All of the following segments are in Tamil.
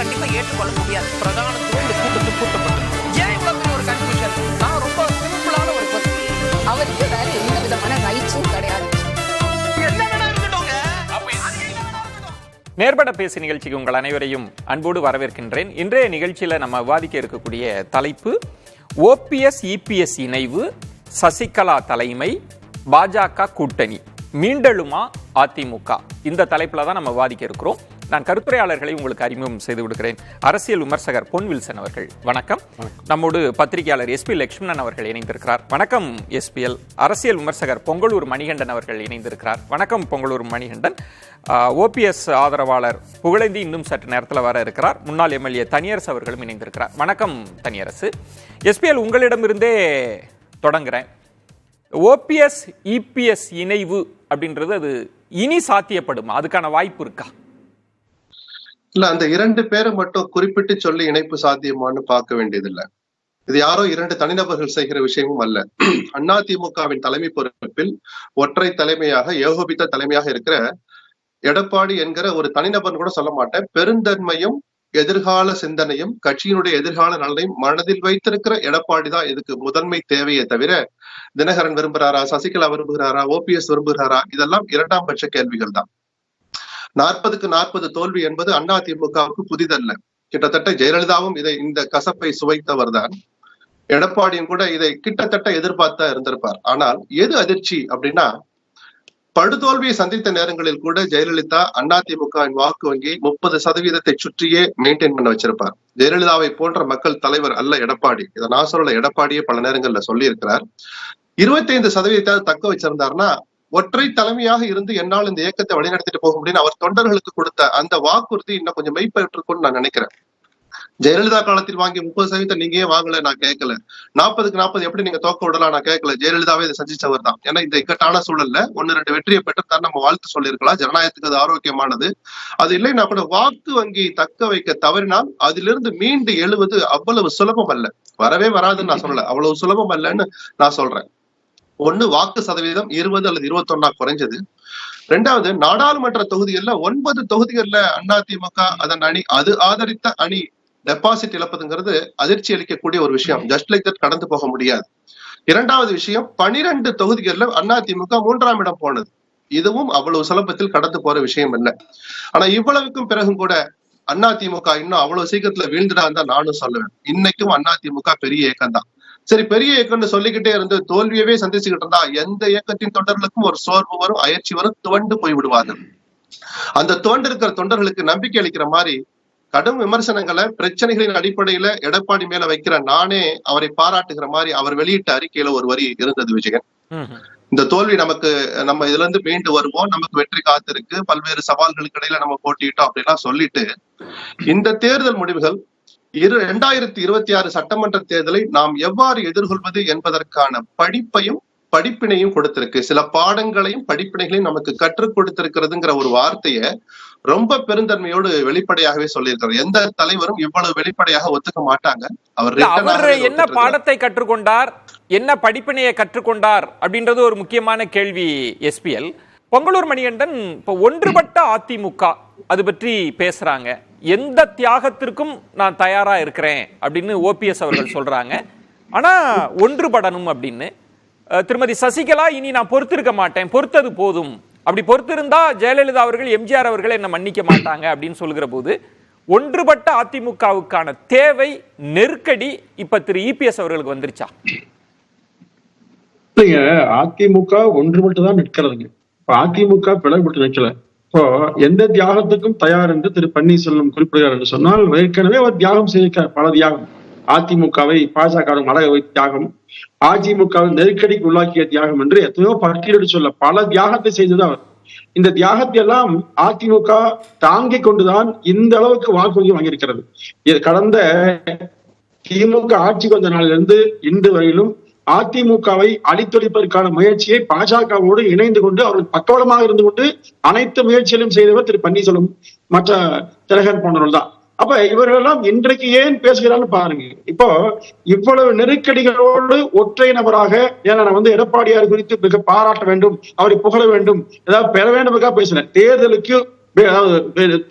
கண்டிப்பா ஏற்றுக்கொள்ள முடியாது. பிரதானத்துவம் இந்த கூட்டத்தில் கூட்டப்பட்டது. ஏன் இவ்வளவு பெரிய ஒரு கன்ஃபியூஷன்? நான் ரொம்ப சிம்பிளான ஒரு கொஸ்டின். அவருக்கு வேற எந்த விதமான ரைட்ஸும் கிடையாது. நேர்பட பேசி நிகழ்ச்சிக்கு உங்கள் அனைவரையும் அன்போடு வரவேற்கின்றேன். இன்றைய நிகழ்ச்சியில் நம்ம விவாதிக்க இருக்கக்கூடிய தலைப்பு ஓபிஎஸ் இபிஎஸ் இணைவு, சசிகலா தலைமை, பாஜக கூட்டணி, மீண்டெழுமா அதிமுக. இந்த தலைப்பில் தான் நம்ம விவாதிக்க இருக்கிறோம். நான் கருத்துரையாளர்களை உங்களுக்கு அறிமுகம் செய்து விடுகிறேன். அரசியல் விமர்சகர் பொன் வில்சன் அவர்கள் வணக்கம். நம்மோடு பத்திரிகையாளர் எஸ்பி லட்சுமணன் அவர்கள் இணைந்திருக்கிறார். வணக்கம் எஸ்பிஎல். அரசியல் விமர்சகர் பொங்கலூர் மணிகண்டன் அவர்கள் இணைந்திருக்கிறார். வணக்கம் பொங்கலூர் மணிகண்டன். ஓபிஎஸ் ஆதரவாளர் புகழேந்தி இன்னும் சற்று நேரத்தில் வர இருக்கிறார். முன்னாள் எம்எல்ஏ தனியரசு அவர்களும் இணைந்திருக்கிறார். வணக்கம் தனியரசு. எஸ்பிஎல், உங்களிடமிருந்தே தொடங்குறேன். ஓபிஎஸ் இபிஎஸ் இணைவு அப்படின்றது அது இனி சாத்தியப்படுமா? அதுக்கான வாய்ப்பு இருக்கா? இல்ல, அந்த இரண்டு பேரை மட்டும் குறிப்பிட்டு சொல்லி இணைப்பு சாத்தியமானு பார்க்க வேண்டியதில்லை. இது யாரோ இரண்டு தனிநபர்கள் செய்கிற விஷயமும் அல்ல. அதிமுகவின் தலைமை பொறுப்பில் ஒற்றை தலைமையாக, ஏகோபித்த தலைமையாக இருக்கிற எடப்பாடி என்கிற ஒரு தனிநபர் கூட சொல்ல மாட்டேன், பெருந்தன்மையும் எதிர்கால சிந்தனையும் கட்சியினுடைய எதிர்கால நலனையும் மனதில் வைத்திருக்கிற எடப்பாடி தான் இதுக்கு முதன்மை தேவையே தவிர தினகரன் விரும்புகிறாரா, சசிகலா விரும்புகிறாரா, ஓபிஎஸ் விரும்புகிறாரா, இதெல்லாம் இரண்டாம் பட்ச கேள்விகள் தான். 40க்கு 40 தோல்வி என்பது அதிமுகவுக்கு புதிதல்ல. கிட்டத்தட்ட ஜெயலலிதாவும் இந்த கசப்பை சுவைத்தவர் தான். எடப்பாடியும் கூட இதை கிட்டத்தட்ட எதிர்பார்த்தா இருந்திருப்பார். ஆனால் எது அதிர்ச்சி அப்படின்னா, படுதோல்வியை சந்தித்த நேரங்களில் கூட ஜெயலலிதா அதிமுகவின் வாக்கு வங்கி 30% சுற்றியே மெயின்டைன் பண்ண வச்சிருப்பார். ஜெயலலிதாவை போன்ற மக்கள் தலைவர் அல்ல எடப்பாடி. இதை நான் சொல்லல, எடப்பாடியே பல நேரங்கள்ல சொல்லி இருக்கிறார். 25% தக்க வச்சிருந்தாருன்னா, ஒற்றை தலைமையாக இருந்து என்னால் இந்த இயக்கத்தை வழிநடத்திட்டு போக முடியும் அவர் தொண்டர்களுக்கு கொடுத்த அந்த வாக்குறுதி இன்னும் கொஞ்சம் மெய்ப்பற்றுக்கும்னு நான் நினைக்கிறேன். ஜெயலலிதா காலத்தில் வாங்கி 30% நீங்க ஏன் வாங்கல, நான் கேட்கல. 40க்கு 40 எப்படி நீங்க தோக்க விடலாம், நான் கேட்கல. ஜெயலலிதாவே இதை செஞ்சிச்சவர் தான். ஏன்னா இந்த இக்கட்டான சூழல்ல 1-2 வெற்றியை பெற்றுத்தான் நம்ம வாழ்த்து சொல்லியிருக்கலாம். ஜனநாயகத்துக்கு அது ஆரோக்கியமானது. அது இல்லைன்னா கூட வாக்கு வங்கி தக்க வைக்க தவறினால் அதிலிருந்து மீண்டு எழுவது அவ்வளவு சுலபம் அல்ல. வரவே வராதுன்னு நான் சொல்லல, அவ்வளவு சுலபம் அல்லன்னு நான் சொல்றேன். ஒண்ணு, வாக்கு சதவீதம் 20 அல்லது 21 குறைஞ்சது. 2வது, நாடாளுமன்ற தொகுதிகள்ல 9 தொகுதிகள்ல அதிமுக அதன் அணி, அது ஆதரித்த அணி டெபாசிட் இழப்பதுங்கிறது அதிர்ச்சி அளிக்கக்கூடிய ஒரு விஷயம். ஜஸ்ட் லைக் தட் கடந்து போக முடியாது. 2வது விஷயம், 12 தொகுதிகள்ல அதிமுக 3ஆம் இடம் போனது. இதுவும் அவ்வளவு சுலபத்தில் கடந்து போற விஷயம் இல்லை. ஆனா இவ்வளவுக்கும் பிறகும் கூட அதிமுக இன்னும் அவ்வளவு சீக்கிரத்துல வீழ்ந்துடான்னு தான் நானும் சொல்லுவேன். இன்னைக்கும் அதிமுக பெரிய இயக்கம் தான். சரி, பெரிய இயக்கம்னு சொல்லிக்கிட்டே இருந்து தோல்வியவே சந்திச்சுக்கிட்டு இருந்தா எந்த இயக்கத்தின் தொண்டர்களுக்கும் ஒரு சோர்வு வரும், அயற்சி வரும், துவண்டு போய் விடுவார்கள். அந்த துவண்டு இருக்கிற தொண்டர்களுக்கு நம்பிக்கை அளிக்கிற மாதிரி கடும் விமர்சனங்களை பிரச்சனைகளின் அடிப்படையில எடப்பாடி மேல வைக்கிற நானே அவரை பாராட்டுகிற மாதிரி அவர் வெளியிட்ட அறிக்கையில ஒரு வரி இருந்தது, விஜயன். இந்த தோல்வி நம்ம இதுல இருந்து மீண்டு வருவோம், நமக்கு வெற்றி காத்திருக்கு, பல்வேறு சவால்களுக்கு இடையில நம்ம போட்டிட்டோம் அப்படின்லாம் சொல்லிட்டு, இந்த தேர்தல் முடிவுகள் 2026 சட்டமன்ற தேர்தலை நாம் எவ்வாறு எதிர்கொள்வது என்பதற்கான படிப்பினையும் கொடுத்திருக்கு. சில பாடங்களையும் படிப்பினைகளையும் நமக்கு கற்றுக் கொடுத்திருக்கிறதுங்கிற ஒரு வார்த்தையை ரொம்ப பெருந்தன்மையோடு வெளிப்படையாகவே சொல்லியிருக்கிறார். எந்த தலைவரும் இவ்வளவு வெளிப்படையாக ஒத்துக்க மாட்டாங்க. அவர் என்ன பாடத்தை கற்றுக்கொண்டார், என்ன படிப்பினையை கற்றுக்கொண்டார் அப்படின்றது ஒரு முக்கியமான கேள்வி. எஸ்பிஎல், பொங்கலூர் மணிகண்டன் இப்போ ஒன்றுபட்ட அதிமுக அது பற்றி பேசுறாங்க. எந்த தியாகத்திற்கும் நான் தயாரா இருக்கிறேன் அப்படின்னு ஓபிஎஸ் அவர்கள் சொல்றாங்க. ஆனா ஒன்றுபடணும் அப்படின்னு திருமதி சசிகலா, இனி நான் பொறுத்திருக்க மாட்டேன், பொறுத்தது போதும், அப்படி பொறுத்திருந்தா ஜெயலலிதா அவர்கள், எம்ஜிஆர் அவர்கள் என்ன மன்னிக்க மாட்டாங்க அப்படின்னு சொல்லுகிற போது, ஒன்றுபட்ட அதிமுகவுக்கான தேவை, நெருக்கடி இப்ப திரு இபிஎஸ் அவர்களுக்கு வந்துருச்சா? அதிமுக ஒன்றுபட்டு தான் நிற்கிறதுங்க. இப்ப அதிமுக பிளவுபட்டு நிற்கல. இப்போ எந்த தியாகத்துக்கும் தயார் என்று திரு பன்னீர்செல்வம் குறிப்பிடுகிறார் என்று சொன்னால், ஏற்கனவே அவர் தியாகம் செய்ய பல தியாகம், அதிமுகவை பாஜக அழக தியாகம், அதிமுகவை நெருக்கடிக்கு உள்ளாக்கிய தியாகம் என்று எத்தனையோ பட்டியலிட்டு சொல்ல பல தியாகத்தை செய்தது அவர். இந்த தியாகத்தை எல்லாம் அதிமுக தாங்கிக் கொண்டுதான் இந்த அளவுக்கு வாக்குறுதி வாங்கியிருக்கிறது. கடந்த திமுக ஆட்சிக்கு வந்த நாளிலிருந்து இன்று வரையிலும் அதிமுகவை அழித்தொழிப்பதற்கான முயற்சியை பாஜகவோடு இணைந்து கொண்டு அவர்கள் பக்கவளமாக இருந்து கொண்டு அனைத்து முயற்சிகளையும் செய்தவர் திரு பன்னீர்செல்வம், மற்ற திலகன் போன்றவர்கள் தான். அப்ப இவர்கள் எல்லாம் இன்றைக்கு ஏன் பேசுகிறான்னு பாருங்க. இப்போ இவ்வளவு நெருக்கடிகளோடு ஒற்றை நபராக, ஏன்னா நான் எடப்பாடியார் குறித்து மிக பாராட்ட வேண்டும், அவரை புகழ வேண்டும், ஏதாவது பெற வேண்டும் பேசுறேன். தேர்தலுக்கு அதாவது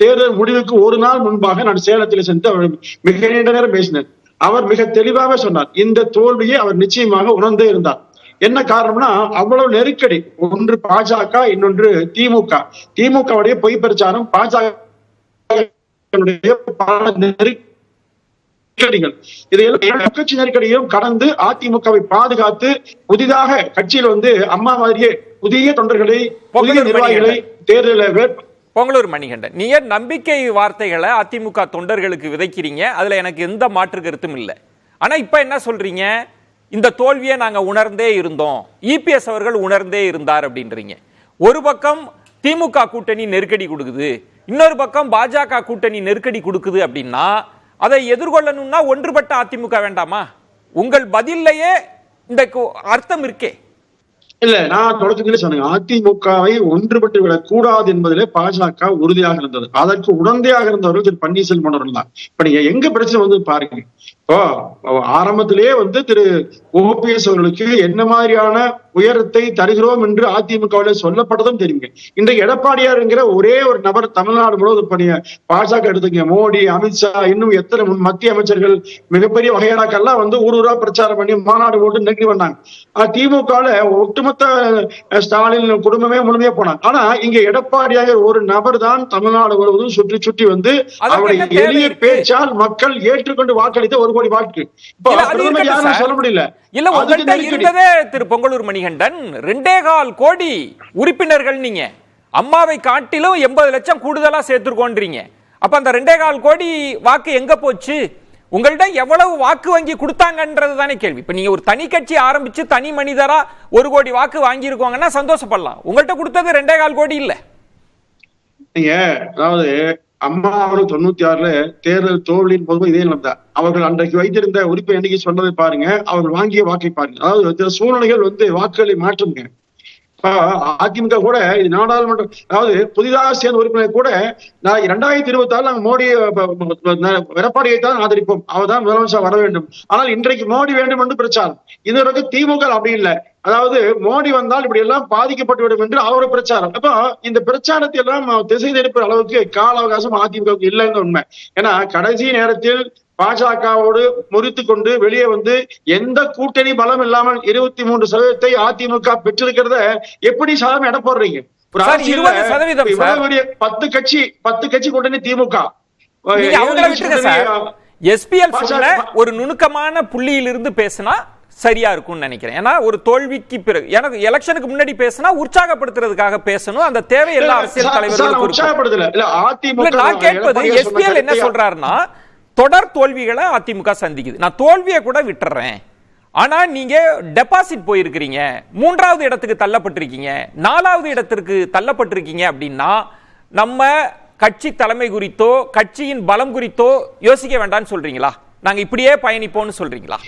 தேர்தல் முடிவுக்கு ஒரு நாள் முன்பாக நான் சேலத்தில் சென்று அவர் மிக நீண்ட நேரம் பேசினார். அவர் மிக தெளிவாக சொன்னார், இந்த தோல்வியை அவர் நிச்சயமாக உணர்ந்தே இருந்தார். என்ன காரணம்னா அவ்வளவு நெருக்கடி. ஒன்று பாஜக, இன்னொன்று திமுக. திமுகவுடைய பொய் பிரச்சாரம், பாஜக நெருக்கடிகள், இதையெல்லாம் கட்சி நெருக்கடியும் கடந்து அதிமுகவை பாதுகாத்து புதிதாக கட்சியில் அம்மா மாதிரியே புதிய தொண்டர்களை, புதிய நிர்வாகிகளை தேர்தலில் பொங்கலூர் மணிகண்டன், நீங்க நம்பிக்கை வார்த்தைகளை அதிமுக தொண்டர்களுக்கு விதைக்கிறீங்க, அதுல எனக்கு எந்த மாற்று கருத்தும் இல்லை. ஆனா இப்ப என்ன சொல்றீங்க, இந்த தோல்வியை நாங்க உணர்ந்தே இருந்தோம், இபிஎஸ் அவர்கள் உணர்ந்தே இருந்தார் அப்படின்றீங்க. ஒரு பக்கம் திமுக கூட்டணி நெருக்கடி கொடுக்குது, இன்னொரு பக்கம் பாஜக கூட்டணி நெருக்கடி கொடுக்குது அப்படின்னா அதை எதிர்கொள்ளணும்னா ஒன்றுபட்ட அதிமுக வேண்டாமா? உங்கள் பதிலையே இந்த அர்த்தம் இருக்கே. இல்ல, நான் தொடக்கத்திலே சொன்னேன், அதிமுகவை ஒன்றுபட்டு விடக் கூடாது என்பதிலே பாஜக உறுதியாக இருந்தது. அதற்கு உடந்தையாக இருந்தவர்கள் திரு பன்னீர்செல்வம் அவர்கள் தான். இப்ப நீங்க எங்க பிரச்சனை பாருங்க. இப்போ ஆரம்பத்திலேயே திரு ஓபிஎஸ் அவர்களுக்கு என்ன மாதிரியான உயரத்தை தருகிறோம் என்று அதிமுகவில் சொல்லப்பட்டதும் தெரியுங்க. இன்றைக்கு எடப்பாடியாருங்கிற ஒரே ஒரு நபர் தமிழ்நாடு முழுவதும் பண்ணிய பாஜக எடுத்துங்க, மோடி, அமித்ஷா, இன்னும் எத்தனை மத்திய அமைச்சர்கள், மிகப்பெரிய வகையறாக்கெல்லாம் ஊர் ஊரா பிரச்சாரம் பண்ணி மாநாடு போட்டு நெருக்கி பண்ணாங்க. திமுகவில் ஒட்டுமொத்த ஸ்டாலின் குடும்பமே முழுமையா போனாங்க. ஆனா இங்க எடப்பாடியாக ஒரு நபர் தான் தமிழ்நாடு முழுவதும் சுற்றி சுற்றி அவருடைய எளிய பேச்சால் மக்கள் ஏற்றுக்கொண்டு வாக்களித்த 1 கோடி வாக்கு. யாரும் சொல்ல முடியல. இல்ல, உங்கள்கிட்ட இருந்ததே திரு பொங்கலூர் மணிகண்டன் 2.25 கோடி உறுப்பினர்கள். நீங்க அம்மாவை காட்டிலும் 80 லட்சம் கூடுதலா சேர்த்துக்கொண்டீங்க. அப்ப அந்த 2.25 கோடி வாக்கு எங்க போச்சு? உங்கள்ட்ட எவ்வளவு வாக்கு வங்கி கொடுத்தாங்கன்றது தானே கேள்வி. இப்ப நீங்க ஒரு தனி கட்சி ஆரம்பிச்சு தனி மனிதரா 1 கோடி வாக்கு வாங்கி இருக்கோங்கன்னா சந்தோஷப்படலாம். உங்கள்ட்ட கொடுத்தது 2.25 கோடி இல்ல. நீங்க அதாவது அம்மா அவர்கள் 96ல தேர்தல் தோல்வியின் போதும் இதே நிலைதான். அவர்கள் அன்றைக்கு வைத்திருந்த உறுப்பு எண்ணிக்கை சொன்னதை பாருங்க, அவர்கள் வாங்கிய வாக்கை பாருங்க. அதாவது சூழ்நிலைகள் வாக்குகளை மாற்றுங்க. அதிமுக கூட இது நாடாளுமன்ற, அதாவது புதிதாக சேர்ந்த உறுப்பினர் கூட நான் 2026 நாங்கள் மோடி எடப்பாடியை தான் ஆதரிப்போம், அவர் தான் முதலமைச்சர் வர வேண்டும், ஆனால் இன்றைக்கு மோடி வேண்டும் என்று பிரச்சாரம். இதுவரைக்கும் திமுக அப்படி இல்லை. அதாவது மோடி வந்தால் இப்படி எல்லாம் பாதிக்கப்பட்டு விடும் என்று அவரு பிரச்சாரம். அப்ப இந்த பிரச்சாரத்தை எல்லாம் திசை திருப்புற அளவுக்கு கால அவகாசம் அதிமுக இல்லைன்னு உண்மை. ஏன்னா கடைசி நேரத்தில் பாஜகவோடு முறித்து கொண்டு வெளியே எந்த கூட்டணி பலம் இல்லாமல் 23% அதிமுக பெற்றிருக்கிறத எப்படி சாதம் எடை போடுறீங்க? ஒரு அரசியல் 10 கட்சி கூட்டணி திமுக. எஸ்பிஎல் ஒரு நுணுக்கமான புள்ளியிலிருந்து பேசினா சரியா இருக்கும்னு நினைக்கிறேன். ஏன்னா ஒரு தோல்விக்கு பிறகு எனக்கு எலெக்ஷனுக்கு முன்னாடி பேசினா உற்சாகப்படுத்துறதுக்காக பேசணும். அந்த தேவை எல்லா அரசியல் தலைவர்களுக்கும். நான் கேட்பது எஸ்பிஎல் என்ன சொல்றாருன்னா, தொடர் தோல்விகளை அதிமுக சந்திக்குது, நான் தோல்வியை கூட விட்டுறேன், ஆனா நீங்க டெபாசிட் போயிருக்கிறீங்க, 3வது இடத்துக்கு தள்ளப்பட்டிருக்கீங்க, 4வது இடத்திற்கு தள்ளப்பட்டிருக்கீங்க அப்படின்னா நம்ம கட்சி தலைமை குறித்தோ கட்சியின் பலம் குறித்தோ யோசிக்க வேண்டாம்னு சொல்றீங்களா? நாங்க இப்படியே பயணிப்போம்னு சொல்றீங்களா?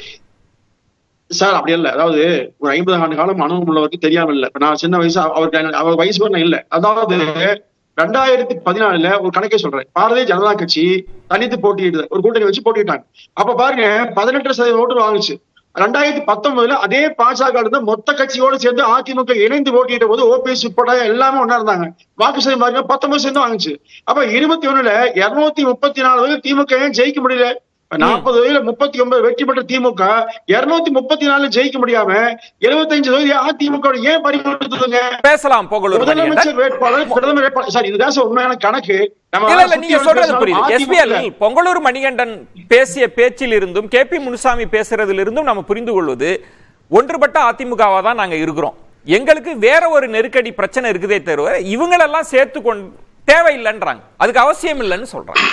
சார் அப்படி இல்ல. அதாவது ஒரு 50 ஆண்டு காலம் அனுபவம் உள்ளவருக்கு தெரியாம இல்ல. நான் சின்ன வயசு, அவர் வயசு இல்ல. அதாவது 2014 ஒரு கணக்கே சொல்றேன். பாரதிய ஜனதா கட்சி தனித்து போட்டியிடுது, ஒரு கூட்டணி வச்சு போட்டிட்டாங்க. அப்ப பாருங்க 18% ஓட்டு வாங்குச்சு. 2019 அதே பாஜக இருந்த மொத்த கட்சியோடு சேர்ந்து அதிமுக இணைந்து போட்டியிட்ட போது ஓபிஎஸ் உட்பட எல்லாமே ஒன்னா இருந்தாங்க. வாக்கு சதவீதம் பாருங்க 19% வாங்குச்சு. அப்ப 21ல 234 திமுக ஏன் ஜெயிக்க முடியல? 40 39 வெற்றி பெற்ற திமுக 234 ஜெயிக்க முடியாம 75 அதிமுக ஏன் பறிமுதலுங்க? பேசலாம். முதலமைச்சர் வேட்பாளர், பிரதமர் வேட்பாளர், சார் இதுதான் உண்மையான கணக்கு. நீங்க சொல்றது புரியுது. எஸ்பிஎல் பொங்கலூர் மணிகண்டன் பேசிய பேச்சில் இருந்தும் கேபி முனுசாமி பேசுறதுல இருந்தும் நம்ம புரிந்து கொள்வது, ஒன்றுபட்ட அதிமுகவா தான் நாங்க இருக்கிறோம், எங்களுக்கு வேற ஒரு நெருக்கடி பிரச்சனை இருக்குதே தவிர இவங்களெல்லாம் சேர்த்து கொண்டு தேவையில்லைன்றாங்க, அதுக்கு அவசியம் இல்லைன்னு சொல்றாங்க.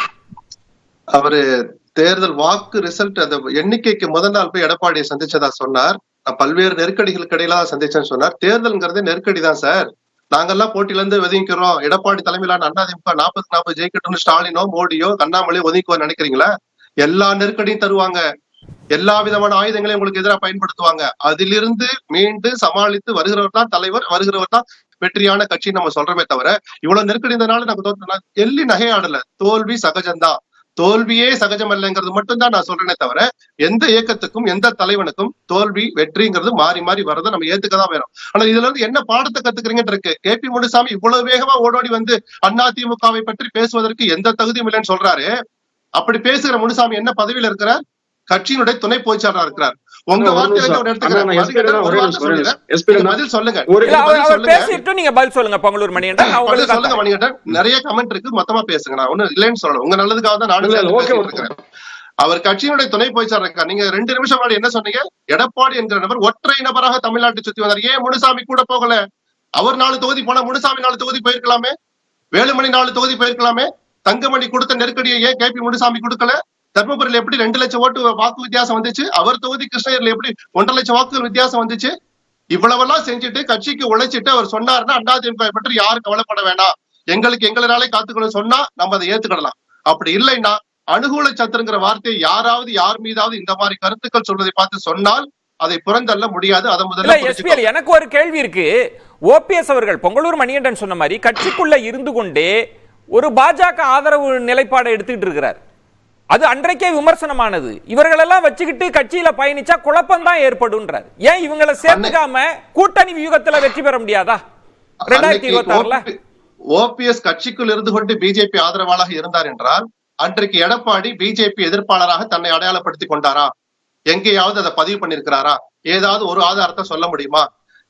அவரு தேர்தல் வாக்கு ரிசல்ட் அந்த எண்ணிக்கைக்கு முதல் நாள் போய் எடப்பாடியை சந்திச்சதா சொன்னார். பல்வேறு நெருக்கடிகளுக்கு இடையில சந்திச்சேன்னு சொன்னார். தேர்தல்ங்கிறது நெருக்கடி தான் சார். நாங்கெல்லாம் போட்டியில இருந்து ஒதுக்கிறோம். எடப்பாடி தலைமையிலான அதிமுக 40-40 ஜெயிக்கட்டும்னு ஸ்டாலினோ மோடியோ கண்ணாமலையோ ஒதுக்குவோ நினைக்கிறீங்களா? எல்லா நெருக்கடியும் தருவாங்க, எல்லா விதமான ஆயுதங்களையும் உங்களுக்கு எதிராக பயன்படுத்துவாங்க. அதிலிருந்து மீண்டு சமாளித்து வருகிறவர் தான் தலைவர், வருகிறவர் தான் வெற்றியான கட்சி நம்ம சொல்றோமே தவிர, இவ்வளவு நெருக்கடி இருந்தனால நம்ம எள்ளி நகையாடல. தோல்வி சகஜம்தான். தோல்வியே சகஜம் அல்லங்கிறது மட்டும்தான் நான் சொல்றேனே தவிர எந்த இயக்கத்துக்கும் எந்த தலைவனுக்கும் தோல்வி வெற்றிங்கிறது மாறி மாறி வரதை நம்ம ஏத்துக்கதான் வேணும். ஆனா இதுல இருந்து என்ன பாடத்தை கத்துக்கிறீங்கன்னு இருக்கு. KP முனுசாமி இவ்வளவு வேகமா ஓடோடி வந்து அதிமுகவை பற்றி பேசுவதற்கு எந்த தகுதியும் இல்லைன்னு சொல்றாரு. அப்படி பேசுகிற முனுசாமி என்ன பதவியில இருக்கிறார்? கட்சியினுடைய துணை பொதுச்செயலாளர் இருக்கிறார். உங்க வார்த்தையில பதில் சொல்லுங்க. நீங்க பதில் சொல்லுங்க பொங்கலூர் மணிகண்டன். சொல்லுங்க மணிகண்டன், நிறைய கமெண்ட் இருக்கு, மொத்தமா பேசுங்க. நான் ஒண்ணு இல்லைன்னு சொல்லணும், உங்க நல்லதுக்காக தான் நானும் இருக்கிறேன். அவர் கட்சியினுடைய துணை பொதுச்செயலாளர் இருக்கார். நீங்க 2 நிமிஷம் முன்னாடி என்ன சொன்னீங்க? எடப்பாடி என்கிற நபர் ஒற்றை நபராக தமிழ்நாட்டை சுத்தி வந்தார். ஏன் முனுசாமி கூட போகல? அவர் 4 தொகுதி போனா முனுசாமி 4 தொகுதி போயிருக்கலாமே, வேலுமணி 4 தொகுதி போயிருக்கலாமே. தங்கமணி கொடுத்த நெருக்கடியை ஏன் KP முனுசாமி கொடுக்கல? தர்மபுரியில எப்படி 2 லட்சம் ஓட்டு வாக்கு வித்தியாசம் வந்துச்சு? அவர் தொகுதி கிருஷ்ணகிரியில எப்படி 1.5 லட்சம் வாக்கு வித்தியாசம் வந்துச்சு? இவ்வளவெல்லாம் செஞ்சுட்டு கட்சிக்கு உழைச்சிட்டு அவர் சொன்னாருன்னா அதிமுக பற்றி யாரும் கவலைப்பட வேண்டாம், எங்களுக்கு எங்களாலே காத்துக்கணும் சொன்னா நம்ம அதை ஏத்துக்கிடலாம். அப்படி இல்லைன்னா அனுகூல சத்துருங்கிற வார்த்தையை யாராவது யார் மீதாவது இந்த மாதிரி கருத்துக்கள் சொல்வதை பார்த்து சொன்னால் அதை புறந்தள்ள முடியாது. அதை முதல்ல எனக்கு ஒரு கேள்வி இருக்கு. OPS அவர்கள் பொங்கலூர் மணிகண்டன் சொன்ன மாதிரி கட்சிக்குள்ள இருந்து கொண்டே ஒரு பாஜக ஆதரவு நிலைப்பாடை எடுத்துக்கிட்டு இருக்கிறார். அது அன்றைக்கே விமர்சனமானது. இவர்களெல்லாம் வச்சுக்கிட்டு கட்சியில பயணிச்சா குழப்பம் தான் ஏற்படும்ன்றார். ஏன் இவங்களை சேர்த்துக்காம கூட்டணி வியூகத்துல வெற்றி பெற முடியாதா 2026ல? OPS கட்சிக்குள் இருந்து கொண்டு பிஜேபி ஆதரவாளராக இருந்தார் என்றால் அன்றைக்கு எடப்பாடி பிஜேபி எதிர்ப்பாளராக தன்னை அடையாளப்படுத்திக் கொண்டாரா? எங்கேயாவது அதை பதிவு பண்ணிருக்கிறாரா? ஏதாவது ஒரு ஆதாரத்தை சொல்ல முடியுமா?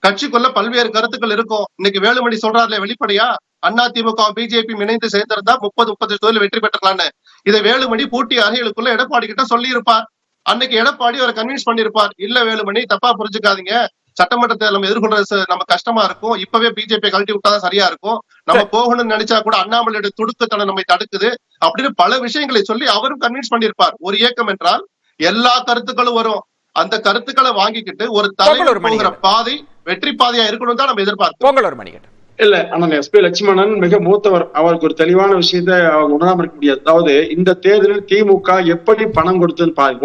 கட்சிக்குள்ள பல்வேறு கருத்துக்கள் இருக்கும். இன்னைக்கு வேலுமணி சொல்றாருல வெளிப்படையா, அதிமுக பிஜேபி இணைந்து சேர்ந்திருந்தா 30-30 தொகுதியில் வெற்றி பெற்றலான்னு. இதை வேலுமணி பூட்டி அறைகளுக்குள்ள எடப்பாடி கிட்ட சொல்லி இருப்பார். அன்னைக்கு எடப்பாடி அவரை கன்வின்ஸ் பண்ணிருப்பார். இல்ல வேலுமணி, தப்பா புரிஞ்சுக்காதீங்க, சட்டமன்றத்தை நம்ம எதிர்கொள்றது நம்ம கஷ்டமா இருக்கும், இப்பவே பிஜேபி கழட்டி விட்டாதான் சரியா இருக்கும், நம்ம போகணும்னு நினைச்சா கூட அண்ணாமலையோட துடுக்குத்தனம் நம்மை தடுக்குது அப்படின்னு பல விஷயங்களை சொல்லி அவரும் கன்வின்ஸ் பண்ணிருப்பார். ஒரு இயக்கம் என்றால் எல்லா கருத்துக்களும் வரும். அந்த கருத்துக்களை வாங்கிக்கிட்டு ஒரு தலைவர் போகிற பாதை வெற்றி பாதையா இருக்கணும் தான் நம்ம எதிர்பார்க்கிறோம். இல்ல, ஆனால் SP லட்சுமணன் மிக மூத்தவர். அவருக்கு ஒரு தெளிவான விஷயத்தை அவங்க உணராம இருக்க முடியாது. அதாவது இந்த தேர்தலில் திமுக எப்படி பணம் கொடுத்ததுன்னு பாருங்க,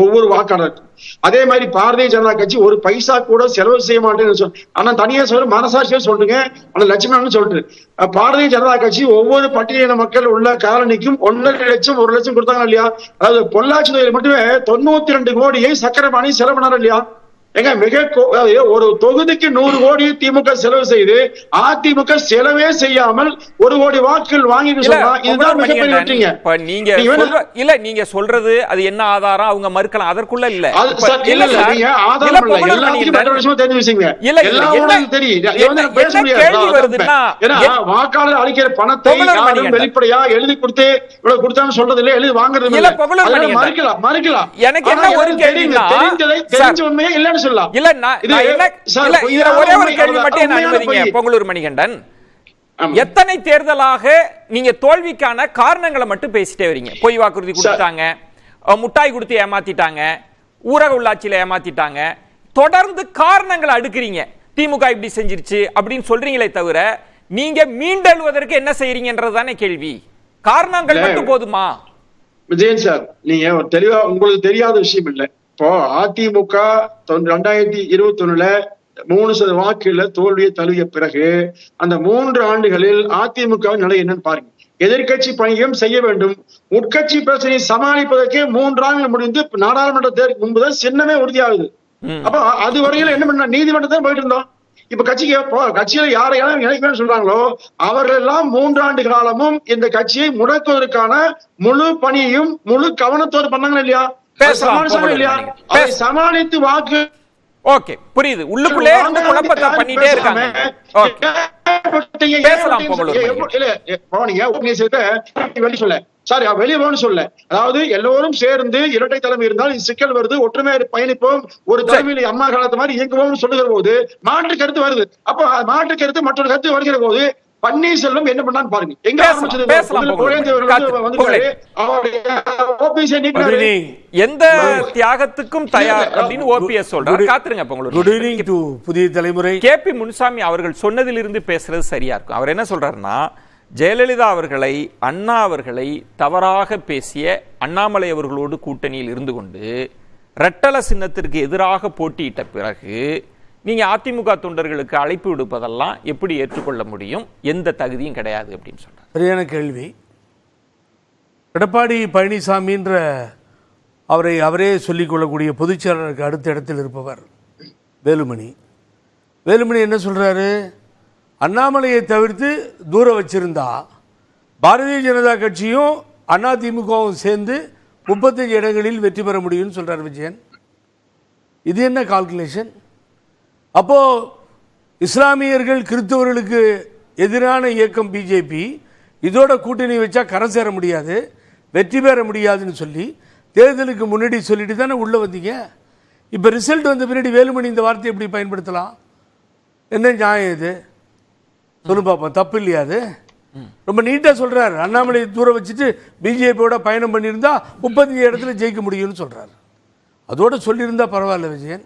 ஒவ்வொரு வாக்காளருக்கும். அதே மாதிரி பாரதிய ஜனதா கட்சி ஒரு பைசா கூட செலவு செய்ய மாட்டேன்னு ஆனா தனியா சொல்ற மனசாட்சியா சொல்றீங்க. ஆனா லட்சுமணன் சொல்லிட்டு பாரதிய ஜனதா கட்சி ஒவ்வொரு பட்டியலின மக்கள் உள்ள காலனிக்கும் 1.5 லட்சம் 1 லட்சம் கொடுத்தாங்க இல்லையா? அதாவது பொள்ளாச்சி தொகுதியில் மட்டுமே 92 கோடியை சக்கரபாணி செலவு பண்ணாரு இல்லையா? எங்க மிக ஒரு தொகுதிக்கு 100 கோடி திமுக செலவு செய்து அதிமுக செலவே செய்யாமல் 1 கோடி வாக்குகள் வாங்கிட்டு சொன்னா இதுதான் மிகப்பெரிய வெற்றிங்க. நீங்க சொல்றது அது என்ன ஆதாரம் அவங்க மறுக்கலாம், அதற்குள்ள இல்ல. நீங்க ஆதாரம் இல்ல, எல்லாத்துக்கும் மற்ற விஷயமா தெரிஞ்சு வச்சுங்க. எல்லாரும் தெரியும் பேச முடியாது. ஏன்னா வாக்காளர் அளிக்கிற பணத்தை யாரும் வெளிப்படையா எழுதி கொடுத்து இவ்வளவு கொடுத்தான்னு சொல்றது இல்ல, எழுதி வாங்குறது இல்ல. மறுக்கலாம். எனக்கு என்ன ஒரு கேள்வி, தெரிஞ்ச உண்மையே இல்லன்னு பொங்கலூர் மணிகண்டன், எத்தனை தேர்தலாக நீங்க தோல்விக்கான காரணங்களை மட்டும் பேசிட்டே வரீங்க? பொய் வாக்குறுதி கொடுத்தாங்க, முட்டாய் கொடுத்து ஏமாத்திட்டாங்க, ஊரக உள்ளாட்சியில ஏமாத்திட்டாங்க, தொடர்ந்து காரணங்களை அடுக்குறீங்க. திமுக இப்படி செஞ்சிருச்சு அப்படின்னு சொல்றீங்களே தவிர நீங்க மீண்டெழுவதற்கு என்ன செய்யறீங்கன்றதுதானே கேள்வி. காரணங்கள் மட்டும் போதுமா? விஜயன் சார், நீங்க தெளிவா உங்களுக்கு தெரியாத விஷயம் இல்லை. இப்போ அதிமுக 2021 3% வாக்குல தோல்வியை தழுவிய பிறகு அந்த 3 ஆண்டுகளில் அதிமுக நிலை என்னன்னு பாருங்க. எதிர்கட்சி பணியும் செய்ய வேண்டும், உட்கட்சி பிரச்சனையை சமாளிப்பதற்கே 3 ஆண்டுகள் முடிந்து நாடாளுமன்ற தேர்தல் முன்புதான் சின்னமே உறுதியாகுது. அப்ப அது வரையில என்ன பண்ண, நீதிமன்றத்தை போயிட்டு இருந்தோம். இப்ப கட்சியில யாரையெல்லாம் இணைக்கணும்னு சொல்றாங்களோ அவர்கள் எல்லாம் 3 ஆண்டு காலமும் இந்த கட்சியை முடக்குவதற்கான முழு பணியையும் முழு கவனத்தோடு பண்ணாங்க இல்லையா? சமாளித்து வாக்கு ஓகே புரியுது. உள்ளுக்குள்ளே குழப்பத்தை பண்ணிட்டே இருக்காங்க. வெளியே சொல்ல, அதாவது எல்லோரும் சேர்ந்து இரட்டை தலைமை இருந்தால் சிக்கல் வருது, ஒற்றுமை பயணிப்போம், ஒரு தலைமையில் அம்மா காலத்து மாதிரி இயங்குவோம் சொல்லுகிற போது மாற்று கருத்து வருது. அப்ப மாற்று கருத்து மற்றொரு கருத்து வருகிற போது பன்னீர்செல்வம் என்ன பண்ணான்னு பாருங்க. எங்க எந்த தியாகத்துக்கும் தயார் அப்படின்னு OPS சொல்றாரு. காத்துருங்க. புதிய தலைமுறை KP முனுசாமி அவர்கள் சொன்னதிலிருந்து பேசுறது சரியா இருக்கும். அவர் என்ன சொல்றாருன்னா, ஜெயலலிதா அவர்களை, அண்ணா அவர்களை தவறாக பேசிய அண்ணாமலை அவர்களோடு கூட்டணியில் இருந்து கொண்டு ரெட்டல சின்னத்திற்கு எதிராக போட்டியிட்ட பிறகு நீங்க அதிமுக தொண்டர்களுக்கு அழைப்பு விடுப்பதெல்லாம் எப்படி ஏற்றுக்கொள்ள முடியும்? எந்த தகுதியும் கிடையாது அப்படின்னு சொல்றாரு. சரியான கேள்வி. எடப்பாடி பழனிசாமின்ற அவரே சொல்லிக்கொள்ளக்கூடிய பொதுச்செயலாளருக்கு அடுத்த இடத்தில் இருப்பவர் வேலுமணி. வேலுமணி என்ன சொல்றாரு? அண்ணாமலையை தவிர்த்து தூரம் வச்சிருந்தா பாரதிய ஜனதா கட்சியும் அதிமுகவும் சேர்ந்து 35 இடங்களில் வெற்றி பெற முடியும்னு சொல்றார் விஜயன். இது என்ன கால்குலேஷன்? அப்போ இஸ்லாமியர்கள் கிறிஸ்தவர்களுக்கு எதிரான இயக்கம் பிஜேபி இதோட கூட்டணி வச்சா கரை சேர முடியாது, வெற்றி பெற முடியாதுன்னு சொல்லி தேர்தலுக்கு முன்னாடி சொல்லிட்டு தானே உள்ள வந்தீங்க. இப்போ ரிசல்ட் வந்த பின்னாடி வேலுமணி இந்த வார்த்தையை எப்படி பயன்படுத்தலாம்? என்ன நியாயம் இது? சொல்லு பார்ப்போம். தப்பு இல்லையா அது? ரொம்ப நீட்டாக சொல்றாரு. அண்ணாமலை தூரம் வச்சுட்டு பிஜேபியோட பயணம் பண்ணியிருந்தா 35 இடத்துல ஜெயிக்க முடியும்னு சொல்றாரு. அதோட சொல்லியிருந்தா பரவாயில்ல விஜயன்.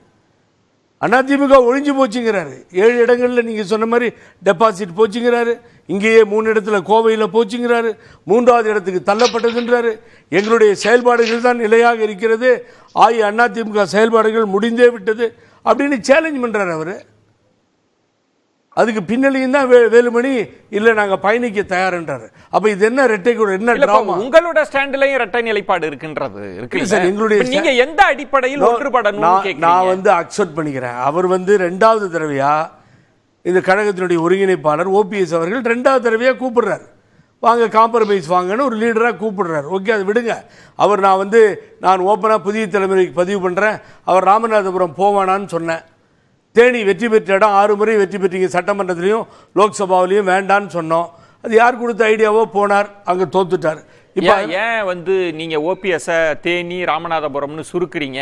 அதிமுக ஒழிஞ்சு போச்சுங்கிறாரு. 7 இடங்களில் நீங்கள் சொன்ன மாதிரி டெபாசிட் போச்சுங்கிறாரு. இங்கேயே 3 இடத்துல கோவையில் போச்சுங்கிறாரு. 3வது இடத்துக்கு தள்ளப்பட்டதுன்றாரு. எங்களுடைய செயல்பாடுகள் தான் நிலையாக இருக்கிறது, அதிமுக செயல்பாடுகள் முடிந்தே விட்டது அப்படின்னு சேலஞ்ச் பண்ணுறாரு அவர். அதுக்கு பின்னணியும் தான் வேலுமணி இல்லை நாங்கள் பயணிக்க தயார்ன்றாரு. அப்ப இது என்ன ரெட்டை கூட என்ன டிராமா? உங்களோட ஸ்டாண்ட்லயும் ரெட்டை நிலைப்பாடு இருக்கின்றது இருக்கு சார். எங்களுடைய நீங்க எந்த அடிப்படையில் ஒன்றுபடணும் நான் அக்செப்ட் பண்ணிக்கிறேன். அவர் 2வது தடவையா இந்த கழகத்தினுடைய ஒருங்கிணைப்பாளர் ஓபிஎஸ் அவர்கள் 2வது தடவையா கூப்பிடுறாரு, வாங்க காம்ப்ரமைஸ் வாங்கன்னு ஒரு லீடராக கூப்பிடுறாரு. ஓகே, அதை விடுங்க. அவர் நான் ஓப்பனாக புதிய தலைமுறைக்கு பதிவு பண்ணுறேன், அவர் ராமநாதபுரம் போவானான்னு சொன்னேன். தேனி வெற்றி பெற்ற இடம் 6 முறை வெற்றி பெற்றீங்க, சட்டமன்றத்திலையும் லோக்சபாவிலையும் வேண்டான்னு சொன்னோம். அது யார் கொடுத்த ஐடியாவோ போனார், அங்கே தோத்துட்டார். இப்போ ஏன் நீங்க ஓபிஎஸ் தேனி ராமநாதபுரம்னு சுருக்குறீங்க?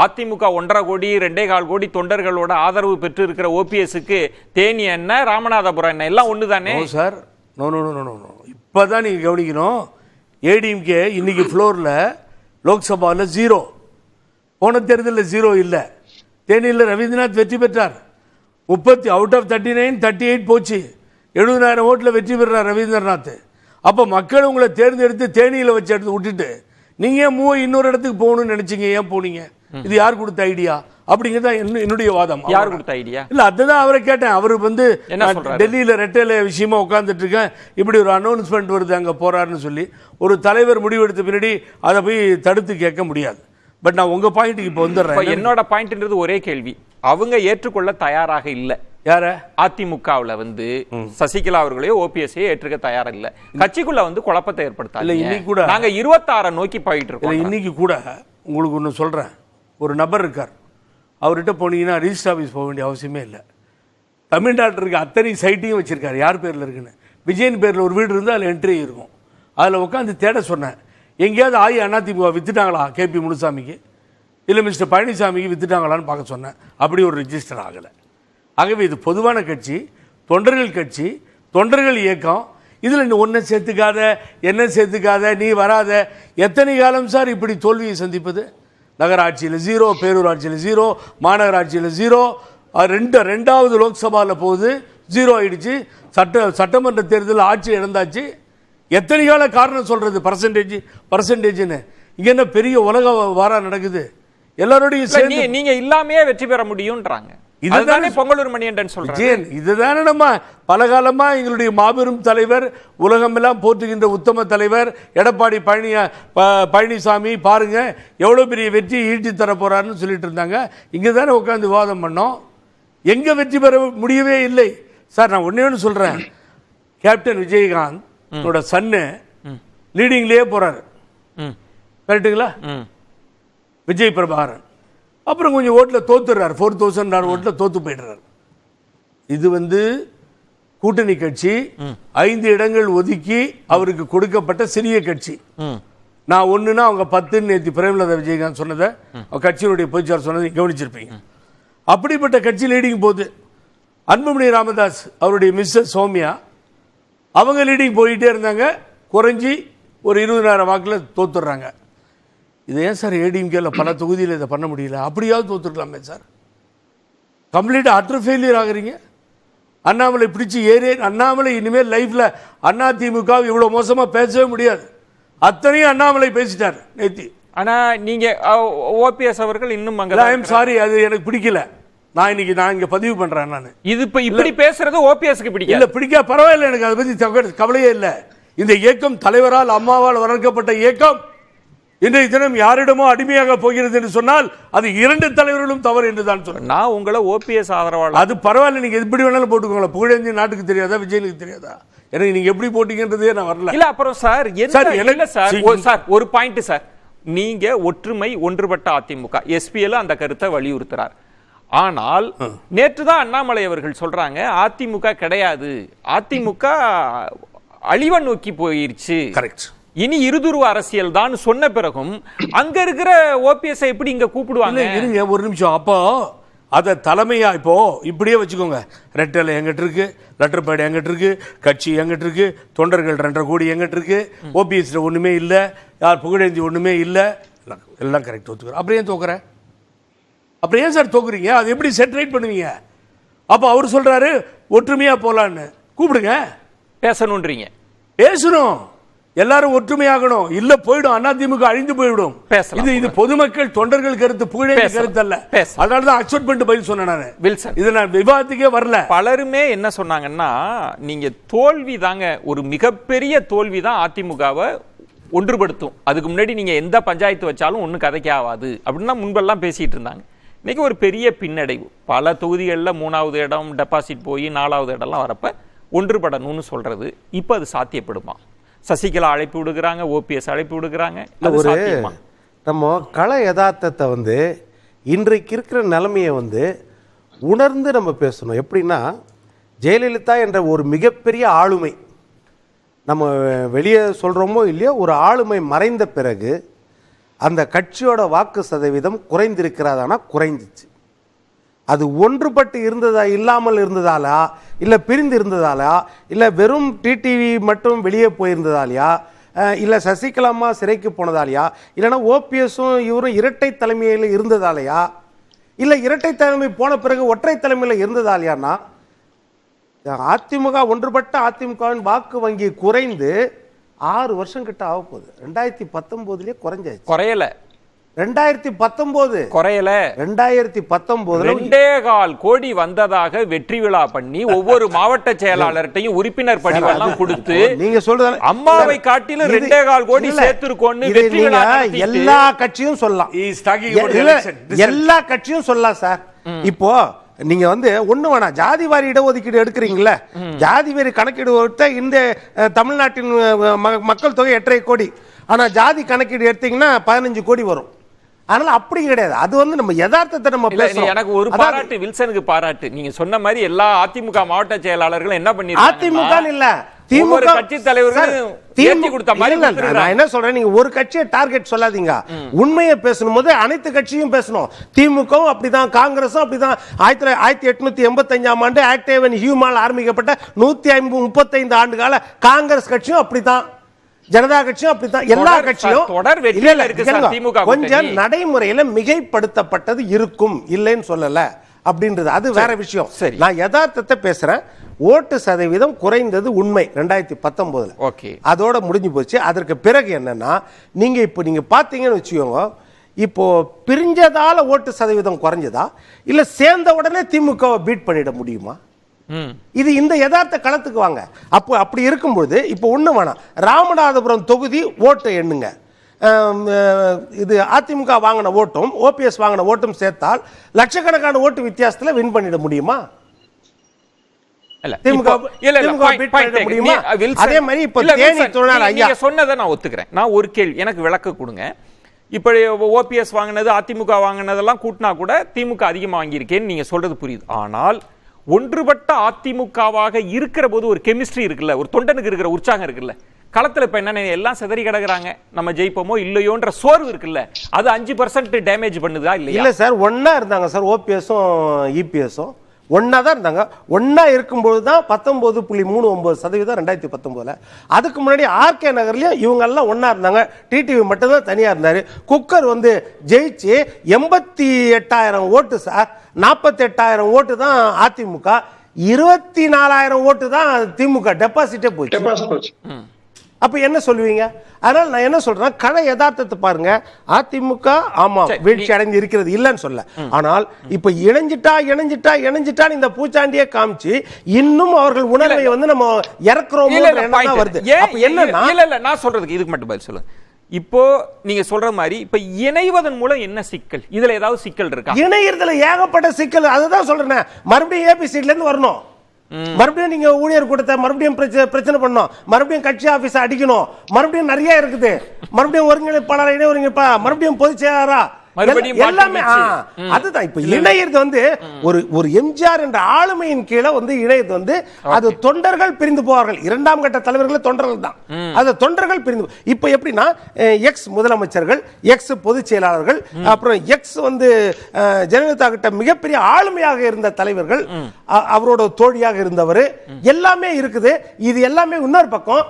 அதிமுக 1.5 கோடி 2.25 கோடி தொண்டர்களோட ஆதரவு பெற்று இருக்கிற ஓபிஎஸ்க்கு தேனி என்ன ராமநாதபுரம் என்ன எல்லாம் ஒன்று தானே sir? No no no no no இப்போதான் நீங்கள் கவனிக்கணும். ஏடிஎம்கே இன்னைக்கு ஃப்ளோரில் லோக்சபாவில் 0, போன தேர்தலில் 0 இல்லை. தேனியில் ரவீந்திரநாத் வெற்றி பெற்றார். 30 அவுட் ஆஃப் 39 38 போச்சு. 70,000 ஓட்டில் வெற்றி பெறார் ரவீந்திரநாத். அப்போ மக்கள் உங்களை தேர்ந்தெடுத்து தேனியில் வச்சு எடுத்து விட்டுட்டு நீங்கள் இன்னொரு இடத்துக்கு போகணும்னு நினைச்சீங்க. ஏன் போனீங்க? இது யார் கொடுத்த ஐடியா அப்படிங்கிறதா என்னுடைய வாதம். யார் கொடுத்த ஐடியா? இல்ல அதுதான் அவரை கேட்டேன். அவரு டெல்லியில ரெட்டையில விஷயமா உட்கார்ந்துட்டு இருக்கேன், இப்படி ஒரு அனௌன்ஸ்மெண்ட் வருது அங்க போறாருன்னு சொல்லி ஒரு தலைவர் முடிவெடுத்த பின்னாடி அதை போய் தடுத்து கேட்க முடியாது. பட் நான் உங்க பாயிண்ட்டுக்கு இப்போ வந்துடுறேன். என்னோட பாயிண்ட்ன்றது ஒரே கேள்வி, அவங்க ஏற்றுக்கொள்ள தயாராக இல்லை. யார? அதிமுகவுல சசிகலா அவர்களையோ ஓபிஎஸ்ஐயோ ஏற்றுக்க தயாரா இல்ல. கட்சிக்குள்ள குழப்பத்தை ஏற்படுத்தாது. இன்னைக்கு கூட நாங்க 26 நோக்கி போயிட்டு இருக்கோம். இன்னைக்கு கூட உங்களுக்கு ஒன்று சொல்றேன். ஒரு நபர் இருக்கார், அவர்கிட்ட போனீங்கன்னா ரிஜிஸ்டர் ஆஃபீஸ் போக வேண்டிய அவசியமே இல்லை. தமிழ்நாட்டிற்கு அத்தனை சைட்டையும் வச்சிருக்காரு, யார் பேர்ல இருக்குன்னு. விஜயன் பேர்ல ஒரு வீடு இருந்தால் அதில் என்ட்ரி இருக்கும். அதில் உட்காந்து தேட சொன்னேன், எங்கேயாவது அதிமுக வித்துட்டாங்களா கேபி முனுசாமிக்கு, இல்லை மிஸ்டர் பழனிசாமிக்கு வித்துட்டாங்களான்னு பார்க்க சொன்னேன். அப்படி ஒரு ரிஜிஸ்டர் ஆகலை. ஆகவே இது பொதுவான கட்சி, தொண்டர்கள் கட்சி, தொண்டர்கள் இயக்கம். இதில் ஒன்றை சேர்த்துக்காத, என்ன சேர்த்துக்காத, நீ வராத. எத்தனை காலம் சார் இப்படி தோல்வியை சந்திப்பது? நகராட்சியில் 0, பேரூராட்சியில் 0, மாநகராட்சியில் 0, 2வது லோக்சபாவில் போகுது 0 ஆயிடுச்சு. சட்டமன்ற தேர்தலில் ஆட்சி இழந்தாச்சு. எத்தனை கால காரணம் சொல்றது? பர்சன்டேஜ்னு இங்க என்ன பெரிய உலக வாரா நடக்குது? எல்லாரோடையும் சேர்ந்து நீங்க இல்லாமே வெற்றி பெற முடியும்ன்றாங்க. இதுதானே பொங்கலூர் மணியண்டன் சொல்றேன். இதுதானே நம்ம பல காலமா எங்களுடைய மாபெரும் தலைவர், உலகமெல்லாம் போற்றுகின்ற உத்தம தலைவர் எடப்பாடி பழனிசாமி பாருங்க எவ்வளவு பெரிய வெற்றி ஈட்டி தர போறாருன்னு சொல்லிட்டு இருந்தாங்க. இங்க தானே உட்கார்ந்து விவாதம் பண்ணோம். எங்க வெற்றி பெற முடியவே இல்லை சார். நான் ஒண்ணே சொல்றேன், கேப்டன் விஜயகாந்த் சன்னு லீடிங்லயே போறாரு, கரெக்டுங்களா? விஜய் பிரபாகரன் அப்புறம் கொஞ்சம் ஓட்டில் தோத்துறாரு, 4000 ஓட்டில் தோத்து போயிடுறாரு. இது கூட்டணி கட்சி 5 இடங்கள் ஒதுக்கி அவருக்கு கொடுக்கப்பட்ட சிறிய கட்சி. நான் ஒண்ணுன்னா அவங்க 10 நேற்று பிரேமலதா விஜயகாந்த் சொன்னதை, கட்சியினுடைய பொதுச்சார் சொன்னதை கவனிச்சிருப்பீங்க. அப்படிப்பட்ட கட்சி லீடிங் போகுது. அன்புமணி ராமதாஸ் அவருடைய மிஸ்ஸஸ் சௌமியா அவங்க லீடிங் போயிட்டே இருந்தாங்க, குறைஞ்சி ஒரு 20,000 வாக்கில் தோத்துடுறாங்க. இது ஏன் சார் ஏடிஎம்கேல பல தொகுதியில் இதை பண்ண முடியல? அப்படியாவது தோத்துருக்கலாமே சார். கம்ப்ளீட்டாக அட்டர் ஃபெயிலியர் ஆகுறீங்க. அண்ணாமலை பிடிச்சி அண்ணாமலை இனிமேல் லைஃப்ல அதிமுக இவ்வளவு மோசமா பேசவே முடியாது. அத்தனையும் அண்ணாமலை பேசிட்டார் நேத்தி. ஆனா நீங்க ஓபிஎஸ் அவர்கள் இன்னும் சாரி, அது எனக்கு பிடிக்கல. நான் இங்க பதிவு பண்றேன். நான் இது இப்படி பேசுறது ஓபிஎஸ்க்கு பிடிக்கல. இல்ல பிடிக்க பரவாயில்ல, எனக்கு அதை பத்தி கவலையே இல்லை. இந்த இயக்கம் தலைவரால் அம்மாவால் வளர்க்கப்பட்ட இயக்கம் இன்றைய தினம் யாரிடமோ அடிமையாக போகிறது என்று சொன்னால் அது இரண்டு தலைவர்களும் தவறு என்று தான் சொல்றேன். நான் உங்களை ஓபிஎஸ் ஆதரவாளர். அது பரவாயில்ல, நீங்க எப்படி வேணாலும் போட்டுக்கோங்களா. புகழேந்தி நாட்டுக்கு தெரியாதா, விஜயனுக்கு தெரியாதா? எனக்கு நீங்க எப்படி போட்டீங்கன்றதே நான் வரல. இல்ல அப்புறம் சார் என்ன சார் ஒரு பாயிண்ட் சார், நீங்க ஒற்றுமை ஒன்றுபட்ட அதிமுக எஸ்பிஎல் அந்த கருத்தை வலியுறுத்துறார். ஆனால் நேற்றுதான் அண்ணாமலை அவர்கள் சொல்றாங்க அதிமுக கிடையாது, அதிமுக அழிவை நோக்கி போயிருச்சு, கரெக்ட், இனி இருதுருவ அரசியல் தான் சொன்ன பிறகும் அங்க இருக்கிற ஓபிஎஸ் எப்படி இங்க கூப்பிடுவாங்க? இருங்க ஒரு நிமிஷம். அப்போ அதை தலைமையா இப்போ இப்படியே வச்சுக்கோங்க. ரெட்டலை எங்கிட்ட இருக்கு, லெட்டர் பேட் எங்கிட்ட இருக்கு, கட்சி எங்கிட்ட இருக்கு, தொண்டர்கள் 2.5 கோடி எங்கிட்ட இருக்கு, ஓபிஎஸ்ல ஒண்ணுமே இல்லை, யார் புகழேந்தி ஒண்ணுமே இல்லை, எல்லாம் கரெக்ட் ஒத்துக்கிறேன். அப்புறம் ஏன் தோக்குற? அப்புறம் ஏன் சார் தோக்குறீங்க? அது எப்படி செட்ரைட் பண்ணுவீங்க? அப்போ அவர் சொல்றாரு ஒற்றுமையா போலான்னு, கூப்பிடுங்க, பேசணும்ன்றீங்க. பேசணும், எல்லாரும் ஒற்றுமையாகணும். இல்ல போயிடும், அதிமுக அழிந்து போயிடும். இது பொதுமக்கள் தொண்டர்கள் கருத்து, புகழேந்தி கருத்து அல்ல. அதனாலதான் அக்செப்ட் பண்ணிட்டு பதில் சொன்னேன் நான். வில்சன், இது நான் விவாதத்துக்கே வரல. பலருமே என்ன சொன்னாங்கன்னா, நீங்க தோல்வி தாங்க, ஒரு மிகப்பெரிய தோல்வி தான் அதிமுகவை ஒன்றுபடுத்தும், அதுக்கு முன்னாடி நீங்க எந்த பஞ்சாயத்து வச்சாலும் ஒன்னும் கதைக்கு ஆகாது அப்படின்னு முன்பெல்லாம் பேசிட்டு இருந்தாங்க. இன்னைக்கு ஒரு பெரிய பின்னடைவு, பல தொகுதிகளில் 3வது இடம் டெபாசிட் போய் 4வது இடம்லாம் வரப்ப ஒன்றுபடணும்னு சொல்றது இப்ப அது சாத்தியப்படுமா? சசிகலா அழைப்பு விடுகிறாங்க, ஓபிஎஸ் அழைப்பு விடுகிறாங்க. நம்ம கள யதார்த்தத்தை இன்றைக்கு இருக்கிற நிலைமையை உணர்ந்து நம்ம பேசணும். எப்படின்னா, ஜெயலலிதா என்ற ஒரு மிகப்பெரிய ஆளுமை, நம்ம வெளியே சொல்கிறோமோ இல்லையோ, ஒரு ஆளுமை மறைந்த பிறகு அந்த கட்சியோட வாக்கு சதவீதம் குறைந்திருக்கிறதானா? குறைஞ்சிச்சு. அது ஒன்றுபட்டு இருந்ததா, இல்லாமல் இருந்ததாலா, இல்லை பிரிந்து இருந்ததாலா, இல்லை வெறும் டிடிவி மட்டும் வெளியே போயிருந்ததாலையா, இல்லை சசிகலாமா சிறைக்கு போனதாலையா, இல்லைன்னா ஓபிஎஸும் இவரும் இரட்டை தலைமையில் இருந்ததாலையா, இல்லை இரட்டை தலைமை போன பிறகு ஒற்றை தலைமையில் இருந்ததாலையானா, அதிமுக ஒன்றுபட்ட அதிமுகவின் வாக்கு வங்கி குறைந்து 6 வருஷம் கிட்ட ஆக போகுது. 2019 குறைஞ்சாச்சு. குறையல. 2019 குறையல. 2019 2.25 கோடி வந்ததாக வெற்றி விழா பண்ணி ஒவ்வொரு மாவட்ட செயலாளர்கிட்டையும் உறுப்பினர் படிவெல்லாம் கொடுத்து நீங்க சொல்றது அம்மாவை காட்டிலும் 2.25 கோடி சேர்த்திருக்கோன்னு வெற்றி விழா எல்லா கட்சியும் சொல்லலாம், எல்லா கட்சியும் சொல்லலாம் சார். இப்போ நீங்க ஒண்ணு வேணாம், ஜாதி வாரி இடஒதுக்கீடு எடுக்கிறீங்களா, ஜாதி வாரி கணக்கீடு இந்த தமிழ்நாட்டின் மக்கள் தொகை 8.5 கோடி, ஆனா ஜாதி கணக்கீடு எடுத்தீங்கன்னா 15 கோடி வரும். அதனால அப்படி கிடையாது. அது நம்ம யதார்த்தத்தை நம்ம பேசணும். எனக்கு ஒரு பாராட்டு, வில்சனுக்கு பாராட்டு. நீங்க சொன்ன மாதிரி எல்லா அதிமுக மாவட்ட செயலாளர்களும் என்ன பண்ணிருக்காங்க, அதிமுக இல்ல திமுக கட்சி தலைவர்கள் ஏத்தி கொடுத்த மாதிரி. நான் என்ன சொல்றேன், நீங்க ஒரு கட்சியை டார்கெட் சொல்லாதீங்க, உண்மையை பேசணும் போது அனைத்து கட்சியும் பேசணும். திமுகவும் அப்படிதான், காங்கிரஸும் அப்படிதான். 1885ஆம் ஆண்டு ஆக்ட் ஏவன் ஹியூமால் ஆரம்பிக்கப்பட்ட 135 ஆண்டு கால காங்கிரஸ் கட்சியும் அப்படித்தான், ஜனதா கட்சியும் அப்படித்தான். எல்லா கட்சியும் கொஞ்சம் நடைமுறையில மிகைப்படுத்தப்பட்டது இருக்கும், இல்லைன்னு சொல்லல, அப்படின்றது அது வேற விஷயம். சரி, நான் யதார்த்தத்தை பேசுறேன். ஓட்டு சதவீதம் குறைந்தது உண்மை 2019. அதோட முடிஞ்சு போச்சு. அதற்கு பிறகு என்னன்னா, நீங்க பாத்தீங்கன்னு வச்சுக்கோங்க, இப்போ பிரிஞ்சதால ஓட்டு சதவீதம் குறைஞ்சதா, இல்ல சேர்ந்த உடனே திமுக பீட் பண்ணிட முடியுமா? இது இந்த யதார்த்த களத்துக்கு வாங்க. அப்போ அப்படி இருக்கும்போது இப்போ ஒண்ணு வேணாம், ராமநாதபுரம் தொகுதி ஓட்டு எண்ணுங்க. இது அதிமுக வாங்கின ஓட்டும் ஓபிஎஸ் வாங்கின ஓட்டும் சேர்த்தால் லட்சக்கணக்கான ஓட்டு வித்தியாசத்துல வின் பண்ணிட முடியுமா? அதே மாதிரி இப்போ தேனி தொழிலாளர் ஐயா சொன்னதை நான் ஒத்துக்கிறேன். நான் ஒரு கேள்வி, எனக்கு விளக்க கொடுங்க. இப்படி ஓபிஎஸ் வாங்கினது அதிமுக வாங்கினதெல்லாம் கூட்டினா கூட திமுக அதிகமாக வாங்கியிருக்கேன்னு நீங்க சொல்றது புரியுது. ஆனால் ஒன்றுபட்ட அதிமுகவாக இருக்கிற போது ஒரு கெமிஸ்ட்ரி இருக்குல்ல, ஒரு தொண்டனுக்கு இருக்கிற உற்சாகம் இருக்குல்ல, களத்துல இப்ப என்ன எல்லாம் சிதறி கிடக்குறாங்க, நம்ம ஜெயிப்போமோ இல்லையோன்ற சோர்வு இருக்குல்ல, அது 5% டேமேஜ் பண்ணுதா இல்லையா? இல்ல சார், ஒன்னா இருந்தாங்க சார், ஓபிஎஸும் இபிஎஸும் ஒன்னா தான் இருந்தாங்க. ஒன்னா இருக்கும்போது தான் 19.39% 2019. அதுக்கு முன்னாடி ஆர்கே நகர்லயும் இவங்க எல்லாம் ஒன்னா இருந்தாங்க, டிடிவி மட்டும் தான் தனியா இருந்தாரு. குக்கர் ஜெயிச்சு 88,000 ஓட்டு சார், 48,000 ஓட்டு தான் அதிமுக, 24,000 ஓட்டு தான் திமுக டெபாசிட்டே போச்சு. அப்ப என்ன சொல்லுவீங்க? அதனால நான் என்ன சொல்றேன், கள யதார்த்தத்தை பாருங்க. அதிமுக ஆமா வீழ்ச்சி அடைந்து இருக்கிறது இல்லன்னு சொல்ல, ஆனால் இப்ப இணைஞ்சிட்டா இந்த பூச்சாண்டியை காமிச்சு இன்னும் அவர்கள் உணர்வை வந்து நம்ம இறக்குறோம் வருது. அப்ப என்னன்னா இல்ல நான் சொல்றதுக்கு இதுக்கு மட்டும் பதில் சொல்லுங்க. இப்போ நீங்க சொல்ற மாதிரி இப்ப இணைவதன் மூலம் என்ன சிக்கல்? இதுல ஏதாவது சிக்கல் இருக்கா? இணையறதுல ஏகப்பட்ட சிக்கல். அதுதான் சொல்றேன், மறுபடியும் ஏபிசில இருந்து வரணும், மறுபடியும் நீங்க ஊழியர் கூட்டத்தை மறுபடியும் பிரச்சனை பண்ணணும், மறுபடியும் கட்சி ஆபீஸ் அடிக்கணும், மறுபடியும் நிறைய இருக்குது, மறுபடியும் ஒருங்கிணைப்பாளர் இணை ஒருங்கிணைப்பா, மறுபடியும் பொதுச் செயலாளரா, எல்லாமே. அதுதான் இப்ப இணையது வந்து ஒரு எம்ஜிஆர் என்ற ஆளுமையின் கீழே வந்து இணையது வந்து அது தொண்டர்கள் பிரிந்து போவார்கள். இரண்டாம் கட்ட தலைவர்கள் தொண்டர்கள் தான், அது தொண்டர்கள் பிரிந்து. இப்ப எப்படின்னா எக்ஸ் முதலமைச்சர்கள், எக்ஸ் பொதுச் செயலாளர்கள், அப்புறம் எக்ஸ் வந்து ஜெயலலிதா கிட்ட மிகப்பெரிய ஆளுமையாக இருந்த தலைவர்கள், அவரோட தோழியாக இருந்தவர், எல்லாமே இருக்குது. இது எல்லாமே இன்னொரு பக்கம்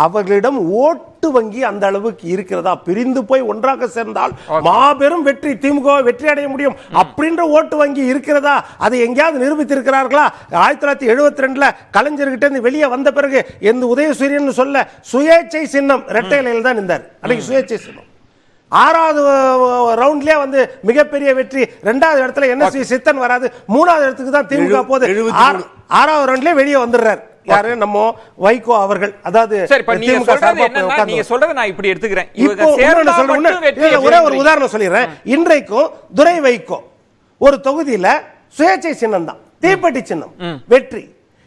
அவர்களிடம் ஓட்டு வங்கி அந்த அளவுக்கு இருக்கிறதா? பிரிந்து போய் ஒன்றாக சேர்ந்தால் மாபெரும் வெற்றி, திமுக வெற்றி அடைய முடியும் அப்படின்ற ஓட்டு வங்கி இருக்கிறதா? அதை எங்கேயாவது நிரூபித்திருக்கிறார்களா? 1972 கலைஞர்கிட்ட இருந்து வெளியே வந்த பிறகு எந்த உதயசூரியன் சொல்ல சுயேட்சை சின்னம் இரட்டை இலையில் தான் இருந்தார். அன்னைக்கு சுயேட்சை சின்னம் 6வது ரவுண்ட்லயே வந்து மிகப்பெரிய வெற்றி. 2வது இடத்துல NSV சித்தன் வராது, 3வது இடத்துக்கு தான் திமுக போகுது. 6வது ரவுண்ட்லயே வெளியே வந்துடுறார். யாரு? நம்ம வைகோ அவர்கள். அதாவது நீங்க சொல்றதை நான் இப்படி எடுத்துக்கிறேன். ஒரே ஒரு உதாரணம் சொல்லிடுறேன். இன்றைக்கும் துரை வைகோ ஒரு தொகுதியில சுயேட்சை சின்னம் தான், தீப்பெட்டி சின்னம் வெற்றி.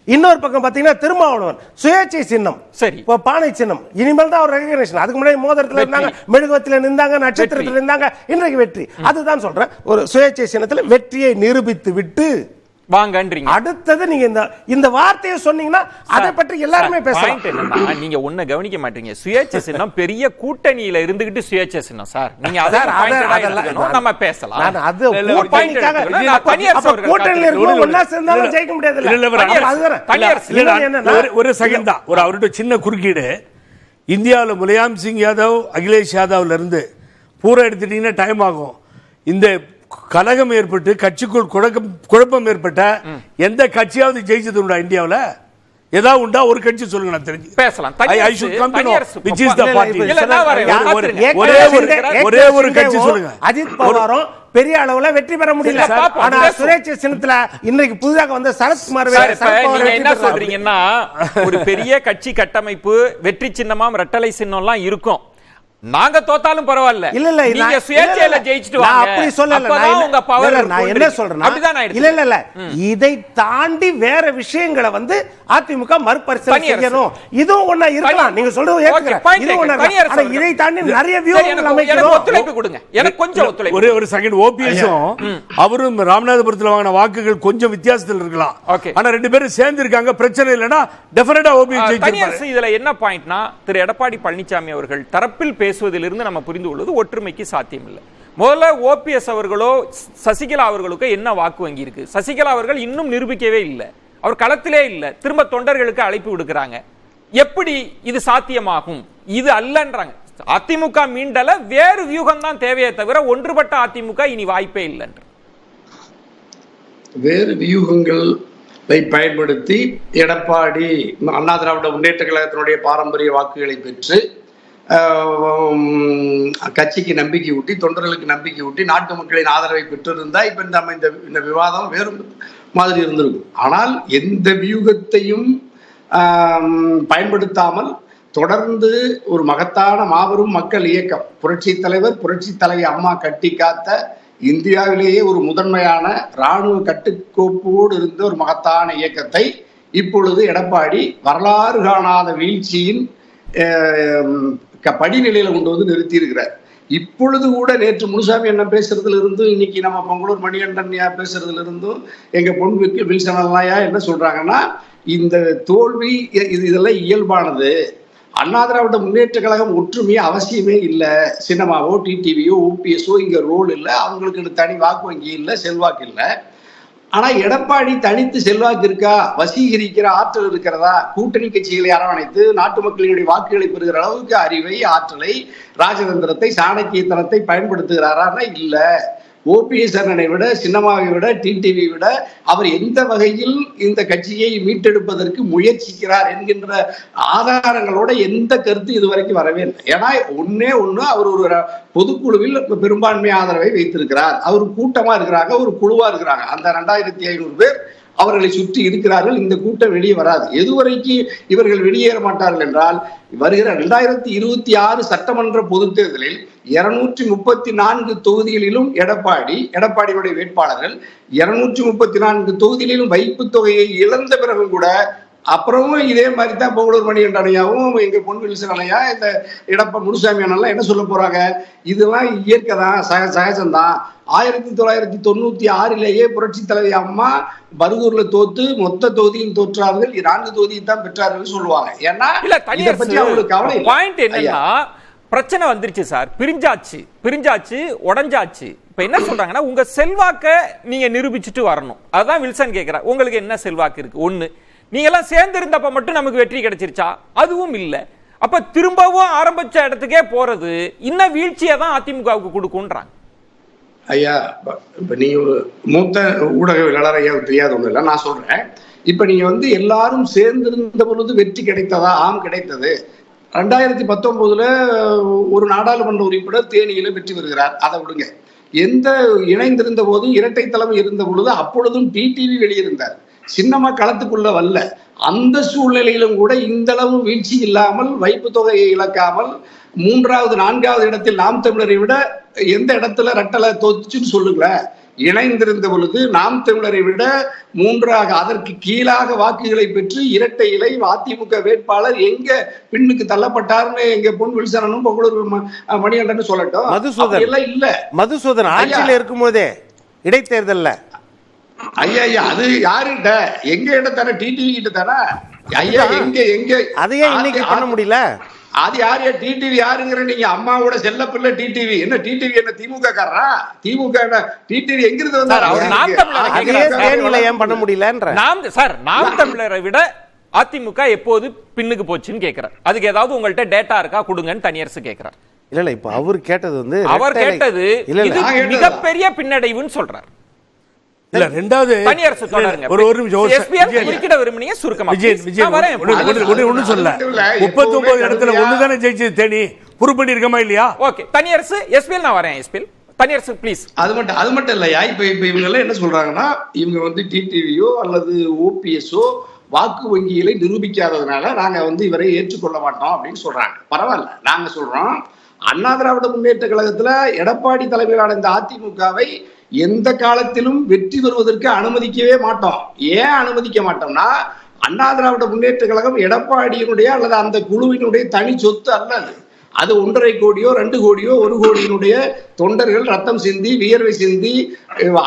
இன்னொரு பக்கம் பாத்தீங்கன்னா திருமாவளவன் சுயேட்சை சின்னம், சரி, பானை சின்னம். இனிமேல் தான் ஒரு ரெகக்னிஷன். அதுக்கு முன்னாடி மோதிரத்துல இருந்தாங்க, மெழுகுவத்தில நின்றாங்க, நட்சத்திரத்தில் இருந்தாங்க, இன்றைக்கு வெற்றி. அதுதான் சொல்றேன், ஒரு சுயேட்சை சின்னத்துல வெற்றியை நிரூபித்து விட்டு வாங்கன்றீங்க. அடுத்தது நீங்க இந்த வார்த்தையை சொன்னீங்கன்னா அதை பற்றி எல்லாருமே பேசலாம். நீங்க ஒண்ணு கவனிக்க மாட்டீங்க. சுயேட்சை சின்னம் பெரிய கூட்டணியில இருந்துகிட்டு சுயேட்சை சின்னம் சார், நீங்க நம்ம பேசலாம். ஜெயிக்க முடியாது. ஒரு செகண்ட் தான், ஒரு அவருடைய சின்ன குறுக்கீடு. இந்தியாவில் முலாயம் சிங் யாதவ், அகிலேஷ் யாதவ்ல இருந்து பூரா எடுத்துட்டீங்கன்னா டைம் ஆகும். இந்த கலகம் ஏற்பட்டு கட்சிக்குள் குழப்பம் ஏற்பட்ட எந்த கட்சியாவது ஜெயிச்சது உண்டா இந்தியாவில்? ஏதாவது உண்டா? ஒரு கட்சி சொல்லுங்க, நான் தெரிஞ்சு பேசலாம். ஒரே ஒரு கட்சி சொல்லுங்க. அஜித் பவாரும் பெரிய அளவுல வெற்றி பெற முடியல. ஆனா சுயேட்சை சின்னத்துல இன்னைக்கு புதிதாக வந்த சரத்குமார் என்ன சொல்றீங்கன்னா, ஒரு பெரிய கட்சி கட்டமைப்பு வெற்றி சின்னமாம் ரெட்டலை சின்னம்லாம் இருக்கும். நாங்க தோத்தாலும் பரவாயில்ல, இல்ல நீங்க சுயேட்சையில ஜெயிச்சிட்டு வாங்க. அப்படி சொல்லல. உங்க பவர். நான் என்ன சொல்றேன்னா, இல்ல இதை தாண்டி வேற விஷயங்களை வந்து அதிமுக மறுபரிசீலனை செய்யணும். இதுவும் ஒண்ணா இருக்கலாம், நீங்க சொல்றது ஏத்துக்கிறேன். இது ஒண்ணா இருக்கலாம். ஆனா இதை தாண்டி நிறைய வியூகங்கள் அமைக்கணும். ஒத்துழைப்பு கொடுங்க, எனக்கு கொஞ்சம் ஒத்துழைப்பு. ஒரே ஒரு செகண்ட். ஓபிஎஸும் அவரும் ராமநாதபுரத்துல வாங்கின வாக்குகள் கொஞ்சம் வித்தியாசத்தில் இருக்கலாம். ஆனா ரெண்டு பேரும் சேர்ந்து இருக்காங்க, பிரச்சனை இல்லனா டெஃபினட்டா ஓபிஎஸ் ஜெயிச்சிருப்பாரு. இதுல என்ன பாயிண்ட்னா, திரு எடப்பாடி பழனிசாமி அவர்கள் தரப்பில் பேசுவதிலிருந்து நம்ம புரிந்து கொள்வது ஒற்றுமைக்கு சாத்தியம் இல்லை. முதல்ல ஓபிஎஸ் அவர்களோ சசிகலா அவர்களுக்கு என்ன வாக்கு வங்கி இருக்கு? சசிகலா அவர்கள் இன்னும் நிரூபிக்கவே இல்லை, அவர் களத்திலே இல்லை, திரும்ப தொண்டர்களுக்கு அழைப்பு விடுக்கிறாங்க. எப்படி இது சாத்தியமாகும்? இது அல்லன்றாங்க. அதிமுக மீண்டல வேறு வியூகம் தான் தேவையே தவிர ஒன்றுபட்ட அதிமுக இனி வாய்ப்பே இல்லை. வேறு வியூகங்கள் பயன்படுத்தி எடப்பாடி அண்ணா திராவிட முன்னேற்ற கழகத்தினுடைய பாரம்பரிய வாக்குகளை பெற்று கட்சிக்கு நம்பிக்கை ஊட்டி, தொண்டர்களுக்கு நம்பிக்கை ஊட்டி, நாட்டு மக்களின் ஆதரவை பெற்றிருந்தா இப்ப நம்ம இந்த விவாதம் வேறு மாதிரி இருந்திருக்கும். ஆனால் எந்த வியூகத்தையும் பயன்படுத்தாமல் தொடர்ந்து ஒரு மகத்தான மாபெரும் மக்கள் இயக்கம், புரட்சி தலைவர் புரட்சி தலைவி அம்மா கட்டி காத்த இந்தியாவிலேயே ஒரு முதன்மையான இராணுவ கட்டுக்கோப்போடு இருந்த ஒரு மகத்தான இயக்கத்தை இப்பொழுது எடப்பாடி வரலாறு காணாத வீழ்ச்சியின் படிநிலையில கொண்டு வந்து நிறுத்தி இருக்கிறார். இப்பொழுது கூட நேற்று முனுசாமி என்ன பேசுறதுல இருந்தும் இன்னைக்கு நம்ம பொங்கலூர் மணிகண்டன் பேசுறதுல இருந்தும் எங்க பொன்விக்கு வில்சனல்லாயா என்ன சொல்றாங்கன்னா, இந்த தோல்வி இதெல்லாம் இயல்பானது, அண்ணா திராவிட முன்னேற்ற கழகம் ஒற்றுமையே அவசியமே இல்லை, சினிமாவோ டிடிவியோ ஓபிஎஸ்ஓ இங்க ரோல் இல்லை, அவங்களுக்கு தனி வாக்கு வங்கி இல்லை, செல்வாக்கு இல்லை. ஆனா எடப்பாடி தனித்து செல்வாக்கு இருக்கா, வசீகரிக்கிற ஆற்றல் இருக்கிறதா, கூட்டணி கட்சிகளை அரவணைத்து நாட்டு மக்களினுடைய வாக்குகளை பெறுகிற அளவுக்கு அறிவை, ஆற்றலை, ராஜதந்திரத்தை, சாணக்கியத்தனத்தை பயன்படுத்துகிறாரா? இல்ல. ஓபிஎஸ் அண்ணனை விட, சின்னம்மாவை விட, டிடிவி விட அவர் எந்த வகையில் இந்த கட்சியை மீட்டெடுப்பதற்கு முயற்சிக்கிறார் என்கின்ற ஆதாரங்களோட எந்த கருத்து இதுவரைக்கும் வரவே இல்லை. ஏன்னா ஒண்ணு அவர் ஒரு பொதுக்குழுவில் பெரும்பான்மை ஆதரவை வைத்திருக்கிறார். அவர் கூட்டமா இருக்கிறாங்க, ஒரு குழுவா இருக்கிறாங்க. அந்த 2500 பேர் அவர்களை சுற்றி இருக்கிறார்கள். இந்த கூட்டம் வெளியே வராது. எதுவரைக்கும் இவர்கள் வெளியேற மாட்டார்கள் என்றால், வருகிற 2026 சட்டமன்ற பொதுத் தேர்தலில் 234 தொகுதிகளிலும் எடப்பாடியுடைய வேட்பாளர்கள் 234 தொகுதிகளிலும் வைப்பு தொகையை இழந்த பிறகும் கூட அப்புறமும் இதே மாதிரி தான் பொங்கலூர் மணிகண்டனையாவும் எங்க பொன் வில்சன் அணையா இந்த முனுசாமி அண்ணெல்லாம் என்ன சொல்ல போறாங்க? இதெல்லாம் இயற்கை தான், சகஜம்தான். 1996 புரட்சி தலைவி அம்மா பர்கூர்ல தோத்து மொத்த தொகுதியும் தோற்றார்கள், 4 தொகுதியை தான் பெற்றார்கள் சொல்லுவாங்க. ஏன்னா இதை பத்தி அவங்களுக்கு கவலை என்னன்னா பிரச்சனை வந்துருச்சு சார், பிரிஞ்சாச்சு உடஞ்சாச்சு. இப்ப என்ன சொல்றாங்கன்னா, உங்க செல்வாக்க நீங்க நிரூபிச்சுட்டு வரணும். அதான் வில்சன் கேக்குறார், உங்களுக்கு என்ன செல்வாக்கு இருக்கு? ஒண்ணு, நீங்க எல்லாம் சேர்ந்து இருந்தப்ப மட்டும் நமக்கு வெற்றி கிடைச்சிருச்சா? அதுவும் இல்ல. அப்ப திரும்பவும் ஆரம்பிச்ச இடத்துக்கே போறது இன்னும் வீழ்ச்சியை தான் அதிமுகவுக்கு கொடுக்கும்ன்றாங்க. ஐயா, இப்ப நீங்க ஒரு மூத்த ஊடகவியலாளர், ஐயா தெரியாத ஒண்ணு இல்லை, நான் சொல்றேன். இப்ப நீங்க எல்லாரும் சேர்ந்திருந்த பொழுது வெற்றி கிடைத்ததா? ஆம், கிடைத்தது. 2019 ஒரு நாடாளுமன்ற உறுப்பினர் தேனியில வெற்றி பெறுகிறார். அதை விடுங்க. எந்த இணைந்திருந்த போதும் இரட்டை தலைமை இருந்த பொழுது அப்பொழுதும் டிடிவி வெளியிருந்தார். சின்னம்மா களத்துக்குள்ள வரல. அந்த சூழ்நிலையிலும் கூட இந்த அளவு வீழ்ச்சி இல்லாமல், வைப்பு தொகையை இழக்காமல் 3வது 4வது இடத்தில் நாம் தமிழரை விட எந்த இடத்துல ரெட்டலை தோச்சுன்னு சொல்லுங்கள. இணைந்திருந்த பொழுது நாம் தமிழரை விட 3ஆக அதற்கு கீழாக வாக்குகளை பெற்று இரட்டை இலை அதிமுக வேட்பாளர் எங்க பின்னுக்கு தள்ளப்பட்டார்னு எங்க பொன் வில்சனும் பொங்கலூர் மணிகண்டன் சொல்லட்டும். மதுசூதன் ஆட்சியில் இருக்கும் போதே இடைத்தேர்தல்ல ஐயா அது யாருகிட்ட? எங்க கிட்ட தானே, டிடிவி கிட்ட தானே. ஐயா எங்க அதையே இன்னைக்கு பண்ண முடியல. அது யாரு? டிடிவி யாருங்கிற நீங்க? அம்மாவோட செல்ல பிள்ளை டிடிவி. என்ன டிடிவி என்ன திமுக காரா? திமுக டிடிவி எங்கிருந்து வந்தாரு? ஏன் பண்ண முடியலன்ற நாம் தமிழரை விட அதிமுக எப்போது பின்னுக்கு போச்சுன்னு கேக்குறார். அதுக்கு ஏதாவது உங்கள்ட்ட டேட்டா இருக்கா கொடுங்கன்னு தனியரசு கேக்குறார். இல்ல இப்ப அவர் கேட்டது அவர் கேட்டது மிகப்பெரிய பின்னடைவுன்னு சொல்றார். இல்ல ரெண்டாவது தனியரசு தொடருங்க. ஒரு நிமிஷம் குறிக்கிட விரும்பினீங்க சுருக்கமா. ஒண்ணு சொல்ல 39 இடத்துல ஒண்ணுதானே ஜெயிச்சது தேனி. ப்ரூவ் பண்ணிருக்கமா இல்லையா? ஓகே தனியரசு. எஸ்பிஎல் நான் வரேன். SPL Thaniyarasu please. அது மட்டும் இல்லையா? இப்ப இவங்க எல்லாம் என்ன சொல்றாங்கன்னா, இவங்க டிடிவியோ அல்லது ஓபிஎஸ்ஓ வாக்கு வங்கிகளை நிரூபிக்காததுனால நாங்க இவரை ஏற்றுக்கொள்ள மாட்டோம் அப்படின்னு சொல்றாங்க. பரவாயில்ல, நாங்க சொல்றோம் அண்ணா திராவிட முன்னேற்ற கழகத்துல எடப்பாடி தலைமையிலான இந்த அதிமுகவை எந்த காலத்திலும் வெற்றி பெறுவதற்கு அனுமதிக்கவே மாட்டோம். ஏன் அனுமதிக்க மாட்டோம்னா, அண்ணா திராவிட முன்னேற்ற கழகம் எடப்பாடியினுடைய அல்லது அந்த குழுவினுடைய தனி சொத்து அல்லது. அது 1.5 கோடியோ 2 கோடியோ 1 கோடியினுடைய தொண்டர்கள் ரத்தம் சிந்தி வியர்வை சிந்தி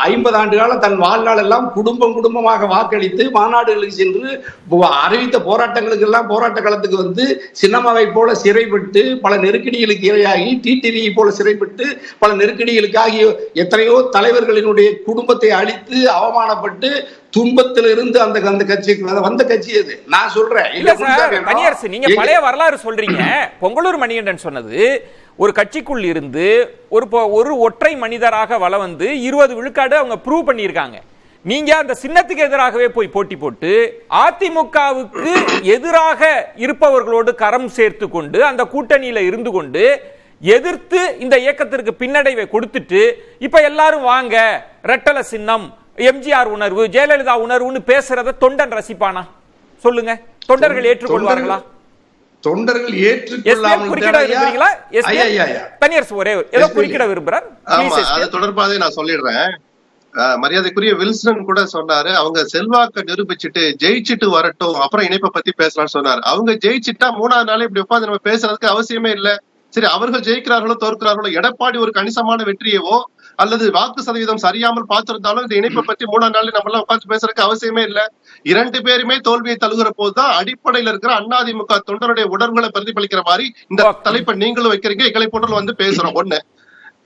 50 ஆண்டு கால தன் வாழ்நாள் எல்லாம் குடும்பமாக வாக்களித்து மாநாடுகளுக்கு சென்று அறிவித்த போராட்டங்களுக்கு எல்லாம் போராட்ட களத்துக்கு சின்னம்மாவை போல சிறைப்பட்டு பல நெருக்கடிகளுக்கு இரையாகி, டிடிவியை போல சிறைப்பட்டு பல நெருக்கடிகளுக்காகி எத்தனையோ தலைவர்களினுடைய குடும்பத்தை அழித்து அவமானப்பட்டு துன்பத்தில் இருந்து அந்த கட்சி வந்த கட்சி அது. நான் சொல்றேன். நீங்க பழைய வரலாறு சொல்றீங்க. பொங்கலூர் மணிகண்டன் சொன்னது ஒரு கட்சிக்குள் இருந்து ஒரு ஒற்றை மனிதராக வளம் 20 விழுக்காடு அவங்க ப்ரூவ் பண்ணியிருக்காங்க. நீங்க அந்த சின்னத்துக்கு எதிராகவே போய் போட்டி போட்டு அதிமுகவுக்கு எதிராக இருப்பவர்களோடு கரம் சேர்த்து கொண்டு அந்த கூட்டணியில இருந்து கொண்டு எதிர்த்து இந்த இயக்கத்திற்கு பின்னடைவை கொடுத்துட்டு இப்ப எல்லாரும் வாங்க ரெட்டல சின்னம், எம்ஜிஆர் உணர்வு, ஜெயலலிதா உணர்வுன்னு பேசுறத தொண்டன் ரசிப்பானா? சொல்லுங்க. தொண்டர்கள் ஏற்றுக்கொள்வார்களா? தொண்டர்கள் ஏற்றுக்கொள்ளாமல் தனியரசு ஒரே ஏதோ குறுக்கிட விரும்புறார். அது தொடர்பாக நான் சொல்லிடுறேன். மரியாதைக்குரிய வில்சன் கூட சொன்னாரு, அவங்க செல்வாக்க நிரூபிச்சுட்டு ஜெயிச்சுட்டு வரட்டும் அப்புறம் இணைப்பை பத்தி பேசலாம்னு சொன்னாரு. அவங்க ஜெயிச்சுட்டா 3வது நாளே இப்படி உட்காந்து நம்ம பேசுறதுக்கு அவசியமே இல்லை. சரி, அவர்கள் ஜெயிக்கிறார்களோ தோற்கிறார்களோ, எடப்பாடி ஒரு கணிசமான வெற்றியவோ அல்லது வாக்கு சதவீதம் சரியாமல் பார்த்திருந்தாலும் இந்த இணைப்பை பத்தி 3ஆம் நாள் நம்ம எல்லாம் உட்காந்து பேசுறதுக்கு அவசியமே இல்லை. 2 பேருமே தோல்வியை தழுகிற போதுதான் அடிப்படையில இருக்கிற அதிமுக தொண்டருடைய உணர்வுகளை பிரதிபலிக்கிற மாதிரி இந்த தலைப்பை நீங்களும் வைக்கிறீங்க, எங்களை போட்டு பேசுறோம். ஒண்ணு,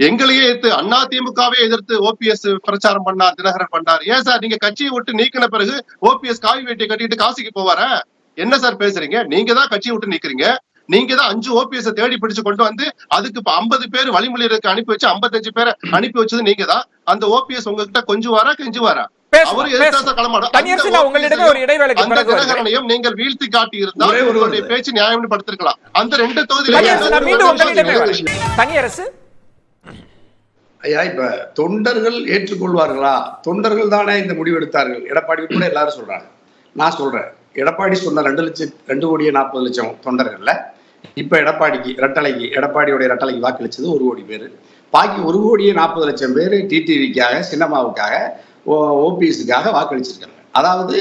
எங்களையே எதிர்த்து அதிமுகவே எதிர்த்து ஓபிஎஸ் பிரச்சாரம் பண்ணார், தினகரன் பண்ணார். ஏன் சார் நீங்க கட்சியை விட்டு நீக்கின பிறகு ஓபிஎஸ் காவி வேட்டியை கட்டிட்டு காசிக்கு போவார? என்ன சார் பேசுறீங்க? நீங்க தான் கட்சியை விட்டு நீக்கிறீங்க. நீங்க தான் 5 ஓபிஎஸ் தேடி பிடிச்சு கொண்டு வந்து அதுக்கு 50 பேர் வழிமொழிக்கு அனுப்பி வச்சு 55 பேரை அனுப்பி வச்சது நீங்க தான். அந்த ஓபிஎஸ் உங்ககிட்ட கொஞ்சுவாரா கெஞ்சுவாரா? அவர் எதிர்த்தாத களமாடும். நீங்கள் வீழ்த்தி காட்டி இருந்தால் உங்களுடைய பேச்சு நியாயம் படுத்திருக்கலாம். அந்த 2 தொகுதியில தனியரசு ஐயா, இப்ப தொண்டர்கள் ஏற்றுக்கொள்வார்களா? தொண்டர்கள் தானே இந்த முடிவு எடுத்தார்கள். எடப்பாடி கூட எல்லாரும் சொல்றாங்க. நான் சொல்றேன், எடப்பாடி சொன்ன 2,40,00,000 தொண்டர்கள்ல இப்ப எடப்பாடியோடைய ரெட்டலைக்கு வாக்களிச்சது 1 கோடி பேர். பாக்கி 1,40,00,000 பேர் டிடிவிக்காக, சின்னம்மாவுக்காக, ஓபிஎஸ்க்காக வாக்களிச்சிருக்காங்க. அதாவது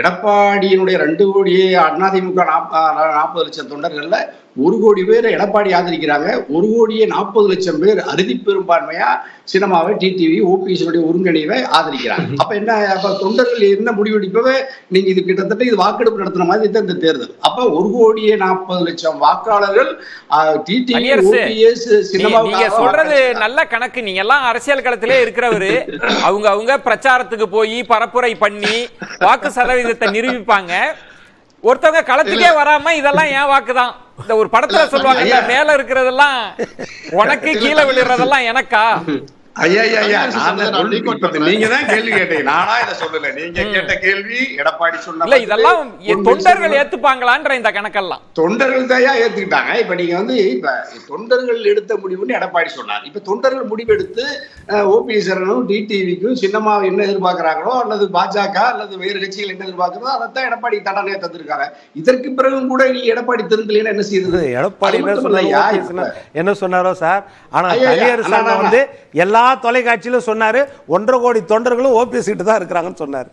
எடப்பாடியினுடைய 2 கோடியே அதிமுக 40,00,000 தொண்டர்கள்ல 1 கோடி பேர் எடப்பாடி ஆதரிக்கிறாங்க. 1,40,00,000 பேர் அறுதி பெரும்பான்மையா சினிமாவை, டிடிவி, ஓபிஎஸ் ஒருங்கிணைவை ஆதரிக்கிறாங்க. அப்ப என்ன, அப்ப தொண்டர்கள் என்ன முடிவெடுப்பவே நீங்க இது கிட்டத்தட்ட இது வாக்கெடுப்பு நடத்தின மாதிரி தான் இந்த தேர்தல். அப்ப 1,40,00,000 வாக்காளர்கள் டிடிவி, ஓபிஎஸ், சினிமா. நீங்க சொல்றது நல்ல கணக்கு. நீங்க எல்லாம் அரசியல் களத்திலே இருக்கிறவரு. அவங்க பிரச்சாரத்துக்கு போய் பரப்புரை பண்ணி வாக்கு சதவீதத்தை நிரூபிப்பாங்க. ஒருத்தவங்க களத்துக்கே வராம இதெல்லாம் ஏன் வாக்குதான். இந்த ஒரு படத்துல சொல்லுவாங்க, மேல இருக்கிறதெல்லாம் உனக்கு, கீழே விழுறதெல்லாம் எனக்கா? நீங்க தான் கேள்வி கேட்டீங்க, நானா இதை சொல்லல. நீங்க கேட்ட கேள்வி எடப்பாடி சொன்ன இதெல்லாம் தொண்டர்கள் ஏத்துப்பாங்களான்ற இந்த கணக்கெல்லாம் தொண்டர்கள் தான் ஏத்துக்கிட்டாங்க. இப்ப நீங்க வந்து இப்ப தொண்டர்கள் எடுத்த முடிவுன்னு எடப்பாடி சொன்னார். இப்ப தொண்டர்கள் முடிவெடுத்து ஓபிஎஸ் டிடிவிக்கும் சின்னம்மா என்ன எதிர்பார்க்கிறாங்களோ, அல்லது பாஜக அல்லது வேறு கட்சிகள் என்ன எதிர்பார்க்கிறதோ அதைத்தான் எடப்பாடி தண்டனை தந்திருக்காங்க. இதற்கு பிறகும் கூட நீ எடப்பாடி திருந்தலைன்னு என்ன செய்யுது? எடப்பாடி என்ன சொன்னாரோ சார். ஆனா வந்து எல்லா தொலைக்காட்சியிலும் சொன்னாரு 1.5 கோடி தொண்டர்களும் ஓபிஎஸ் கிட்ட தான் இருக்கிறாங்கன்னு சொன்னாரு.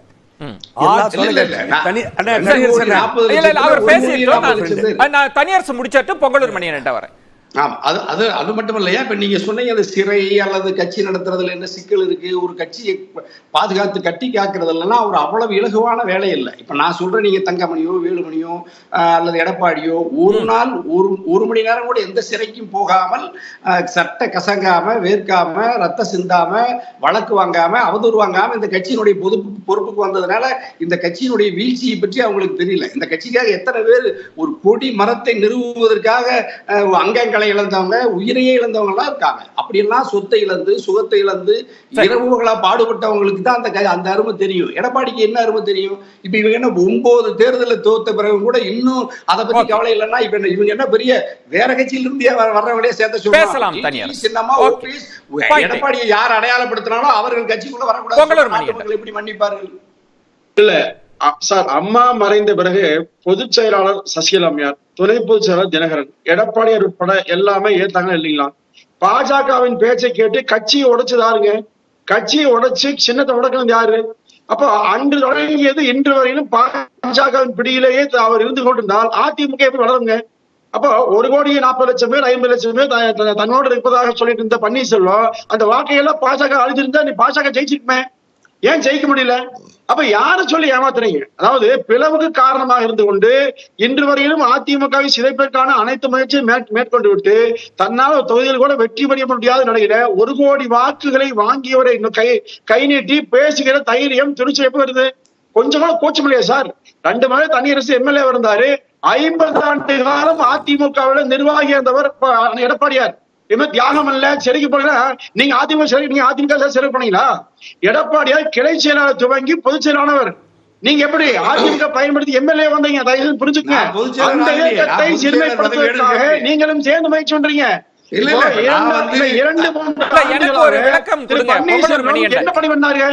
தனியரசு முடிச்சிட்டு பொங்கலூர் மணியன் வரேன். அது மட்டும் இல்லையா, இப்ப நீங்க சொன்னீங்க அந்த சிறை அல்லது கட்சி நடத்துறதுல என்ன சிக்கல் இருக்கு, ஒரு கட்சியை பாதுகாத்து கட்டி காக்குறதுலாம் ஒரு அவ்வளவு இலகுவான வேலை இல்லை. இப்ப நான் சொல்றேன், நீங்க தங்கமணியோ, வேலுமணியோ அல்லது எடப்பாடியோ ஒரு நாள் ஒரு மணி நேரம் கூட எந்த சிறைக்கும் போகாமல், சட்டை கசங்காம, வேர்க்காம, ரத்த சிந்தாம, வழக்கு வாங்காம, அவதூறு வாங்காம இந்த கட்சியினுடைய பொறுப்புக்கு வந்ததுனால இந்த கட்சியினுடைய வீழ்ச்சியை பற்றி அவங்களுக்கு தெரியல. இந்த கட்சிக்காக எத்தனை பேர் ஒரு கொடி மரத்தை நிறுவுவதற்காக அங்கங்களை இழந்தவங்க, உயிரையே இழந்தவங்க எல்லாம் இருக்காங்க. அப்படி எல்லாம் சொத்தை இழந்து, சுகத்தை இழந்து, இரவுகளா பாடுபட்டவங்களுக்கு தான் அந்த அருமை தெரியும். எடப்பாடிக்கு என்ன அருமை தெரியும்? இப்ப இவங்க என்ன 9 தேர்தலில் தோத்த பிறகு கூட இன்னும் அதை பத்தி கவலை இல்லைன்னா இப்ப இவங்க என்ன பெரிய வேற கட்சியில இருந்தே வர்றவங்களே சேர்த்த சொல்றாங்க. சின்னமா ஓபிஎஸ் எடப்பாடியை யார் அடையாளப்படுத்தினாலும் அவர்கள் கட்சிக்குள்ள வரக்கூடாது. எப்படி மன்னிப்பார்கள்? இல்ல சார், அம்மா மறைந்த பிறகு பொதுச் செயலாளர் சசிகலா அம்மையார், துணை பொதுச் செயலாளர் தினகரன், எடப்பாடியார் உட்பட எல்லாமே ஏத்தாங்க இல்லைங்களா? பாஜகவின் பேச்சை கேட்டு கட்சியை உடைச்சதாருங்க. கட்சியை உடைச்சு சின்னத்தை உடைக்கணும் யாரு? அப்போ அன்று தொடங்கியது இன்று வரையிலும் பாஜகவின் பிடியிலேயே அவர் இருந்து கொண்டிருந்தால் அதிமுக எப்படி வளருங்க? அப்போ 1,40,00,000 பேர் 50,00,000 பேர் தன்னோடு இருப்பதாக சொல்லிட்டு இருந்த பன்னீர்செல்வம் அந்த வாக்கையெல்லாம் பாஜக அழிஞ்சிருந்தா நீ பாஜக ஜெயிச்சிருக்குமே, ஏன் ஜெயிக்க முடியல? அப்ப யாரு சொல்லி ஏமாத்துறீங்க? அதாவது பிளவுக்கு காரணமாக இருந்து கொண்டு இன்று வரையிலும் அதிமுகவை சிதைப்பதற்கான அனைத்து முயற்சியும் மேற்கொண்டு விட்டு தன்னால் தொகுதியில் கூட வெற்றி பெற முடியாத நிலையில 1 கோடி வாக்குகளை வாங்கியவரை கை நீட்டி பேசுகிற தைரியம் துணிச்சல் எப்ப வருது? கொஞ்சம் கூட கூச்சம் இல்லையா சார்? 2 முறை தனியரசு எம்எல்ஏ இருந்தாரு. 50 ஆண்டு காலம் அதிமுகவில நிர்வாகி இருந்தவர் எடப்பாடியார். தியாகம் இல்ல சிறைக்கு போனா நீங்க அதிமுக சிறை பண்ணீங்களா? எடப்பாடியார் கிளை செயலாளர் துவங்கி பொதுச் செயலாளர். நீங்க எப்படி அதிமுக பயன்படுத்தி எம்எல்ஏ வந்தீங்க? தயவு புரிஞ்சுக்கங்க. அந்த இயக்கத்தை சிறுமைப்படுத்துவதற்காக நீங்களும் சேர்ந்து முயற்சி பண்றீங்க. என்ன பணி பண்ணாரு?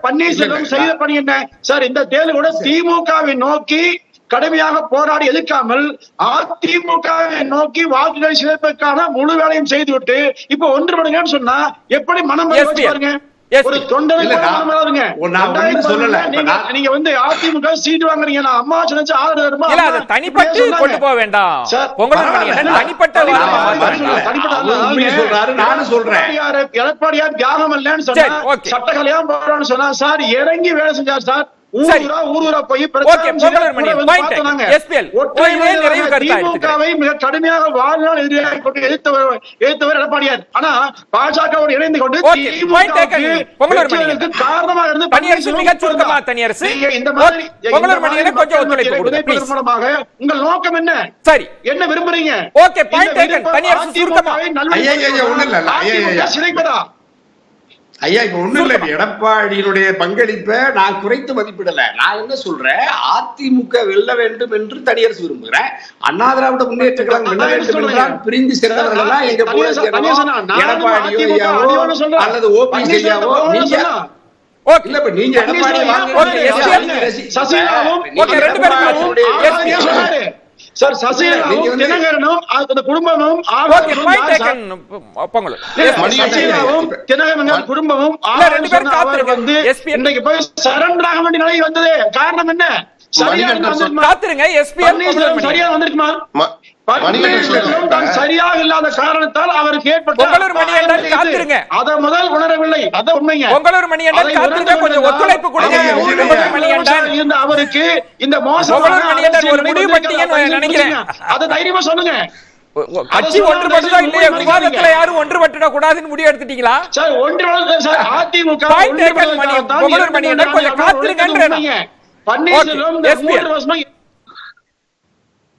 பன்னீர்செல்வம் செய்த பணி என்ன சார்? இந்த தேர்தல் கூட திமுகவை நோக்கி கடுமையாக போராடி எதிர்க்காமல் அதிமுகவை நோக்கி வாக்குகளை சிதைப்பதற்கான முழு வேலையும் செய்துவிட்டு இப்ப ஒன்றுபடுங்கன்னு சொன்னா எப்படி மனம் பாருங்க? ஒரு தொண்டனுக்கு நீங்க வந்து அதிமுக சீட்டு வாங்குறீங்க. நான் அம்மா சொன்னச்சு ஆதரவு தனிப்பட்டு கொண்டு போக வேண்டாம். எடப்பாடியார் தியாகம் இல்லைன்னு சொன்னா சட்டக்கலையா போறான்னு சொன்னா சார் இறங்கி வேலை செஞ்சார் சார். ஊரூரா போய் திமுகவை மிக கடுமையாக வாழ்நாள் எதிரியாக கொண்டு எதிர்த்தவர் எடப்பாடியார். ஆனா பாஜகவோடு இணைந்து கொண்டு திமுகவுக்கு காரணமாக இருந்து இந்த மாதிரி மூலமாக உங்கள் நோக்கம் என்ன? சரி, என்ன விரும்புறீங்க? சிறைப்பதா ஐயா, இப்ப ஒண்ணு இல்ல, எடப்பாடியினுடைய பங்களிப்பை நான் குறைத்து மதிப்பிடல. நான் என்ன சொல்றேன், அதிமுக வெல்ல வேண்டும் என்று தனியரசு விரும்புகிறேன். அண்ணா திராவிட முன்னேற்ற கழகம் வெல்ல வேண்டும் என்றால் பிரிந்து சென்றவர்கள் எல்லாம் எங்க போல எடப்பாடியோ ஐயாவோ அல்லது ஓபிஎஸ் ஐயாவோ நீங்க இல்ல. இப்ப நீங்க எடப்பாடி சார் சசிகலாவும் தினகரனும் அந்த குடும்பமும் குடும்பமும் இன்னைக்கு போய் சரண்டர் ஆக வேண்டிய நிலை வந்தது. காரணம் என்ன? சரியா வந்திருக்குமா? சரியாக இல்லாத காரணத்தால் அவருக்கு ஏற்பட்ட அதை முதல் உணரவில்லை. அதான் உண்மைங்க. அவருக்கு இந்த மோசம் அதை தைரியமா சொல்லுங்க. கட்சி ஒன்றுபடுதா இல்லையா? விவாதத்துல யாரும் ஒன்றுபட்டுட கூடாதுன்னு முடிவு எடுத்துட்டீங்களா? அதிமுக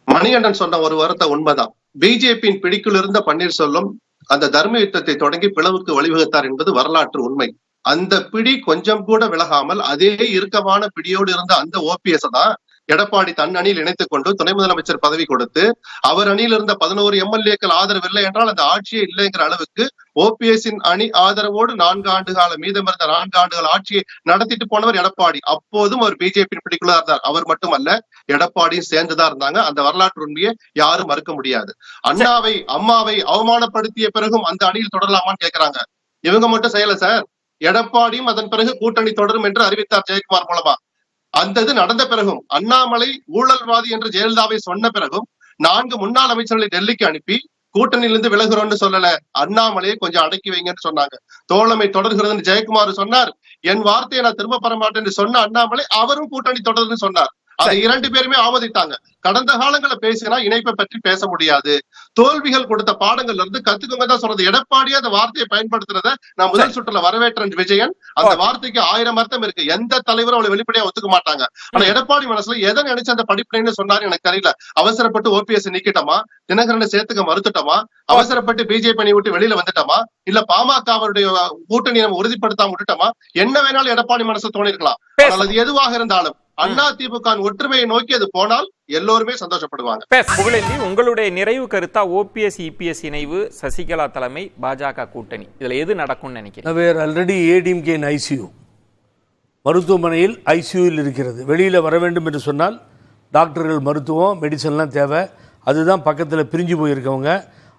மணிகண்டன் சொன்ன ஒரு வார்த்தை உண்மைதான். பிஜேபியின் பிடிக்குள் இருந்த பன்னீர்செல்வம் அந்த தர்ம யுத்தத்தை தொடங்கி பிளவுக்கு வழிவகுத்தார் என்பது வரலாற்று உண்மை. அந்த பிடி கொஞ்சம் கூட விலகாமல் அதே இறுக்கமான பிடியோடு இருந்த அந்த ஓபிஎஸ் தான் எடப்பாடி தன் அணியில் இணைத்துக் கொண்டு துணை முதலமைச்சர் பதவி கொடுத்து அவர் அணியில் இருந்த 11 எம்எல்ஏக்கள் ஆதரவு இல்லை என்றால் அந்த ஆட்சியே இல்லைங்கிற அளவுக்கு ஓபிஎஸ்ஸின் அணி ஆதரவோடு 4 ஆண்டு கால மீதம் இருந்த 4 ஆண்டுகள் ஆட்சியை நடத்திட்டு போனவர் எடப்பாடி. அப்போதும் அவர் பிஜேபி பிடிக்குள்ள இருந்தார். அவர் மட்டுமல்ல, எடப்பாடியும் சேர்ந்துதான் இருந்தாங்க. அந்த வரலாற்று உண்மையை யாரும் மறுக்க முடியாது. அம்மாவை அவமானப்படுத்திய பிறகும் அந்த அணியில் தொடரலாமான்னு கேட்கிறாங்க. இவங்க மட்டும் செய்யல சார். எடப்பாடியும் அதன் பிறகு கூட்டணி தொடரும் என்று அறிவித்தார் ஜெயக்குமார் மூலமா. அந்த இது நடந்த பிறகும் அண்ணாமலை ஊழல்வாதி என்று ஜெயலலிதாவை சொன்ன பிறகும் 4 முன்னாள் அமைச்சர்களை டெல்லிக்கு அனுப்பி கூட்டணியிலிருந்து விலகுறோம்னு சொல்லல, அண்ணாமலையை கொஞ்சம் அடக்கி வைங்கன்னு சொன்னாங்க. தோழமை தொடர்கிறதுன்னு ஜெயக்குமார் சொன்னார். என் வார்த்தையை நான் திரும்ப பெற மாட்டேன்னு சொன்ன அண்ணாமலை அவரும் கூட்டணி தொடருன்னு சொன்னார். அதை 2 பேருமே ஆமோதித்தாங்க. கடந்த காலங்களை பேசினா இணைப்பை பற்றி பேச முடியாது. தோல்விகள் கொடுத்த பாடங்கள்ல இருந்து கத்துக்கோங்க தான் சொல்றது. எடப்பாடியே அந்த வார்த்தையை பயன்படுத்துறத நான் முதல் சுற்றுல வரவேற்றேன் விஜயன். அந்த வார்த்தைக்கு 1000 அர்த்தம் இருக்கு. எந்த தலைவரும் அவளை வெளிப்படையா ஒத்துக்க மாட்டாங்க. ஆனா எடப்பாடி மனசுல எதை நினைச்சு அந்த படிப்பனைன்னு சொன்னாரு எனக்கு தெரியல. அவசரப்பட்டு ஓபிஎஸ் நீக்கிட்டோமா, தினகரனை சேர்த்துக்க மறுத்துட்டோமா, அவசரப்பட்டு பிஜேபி அணி விட்டு வெளியில வந்துட்டோமா, இல்ல பாமக அவருடைய கூட்டணி நம்ம உறுதிப்படுத்தாம விட்டுட்டோமா, என்ன வேணாலும் எடப்பாடி மனசு தோணிருக்கலாம். ஆனால் அது எதுவாக இருந்தாலும் அதிமுக ஒற்றுமையை நோக்கி அது போனால் எல்லோருமே சந்தோஷப்படுவாங்க. புகழேந்தி, உங்களுடைய நிறைவு கருத்தா ஓபிஎஸ் இபிஎஸ் இணைவு, சசிகலா தலைமை, பாஜக கூட்டணி, இதுல எது நடக்கும்னு நினைக்கிறேன்? ஆல்ரெடி ஏடிஎம்கே இன் ஐசியூ, மருத்துவமனையில் ஐசியூவில் இருக்கிறது. வெளியில் வர வேண்டும் என்று சொன்னால் டாக்டர்கள், மருத்துவம், மெடிசன்லாம் தேவை. அதுதான் பக்கத்தில் பிரிஞ்சு போயிருக்கவங்க.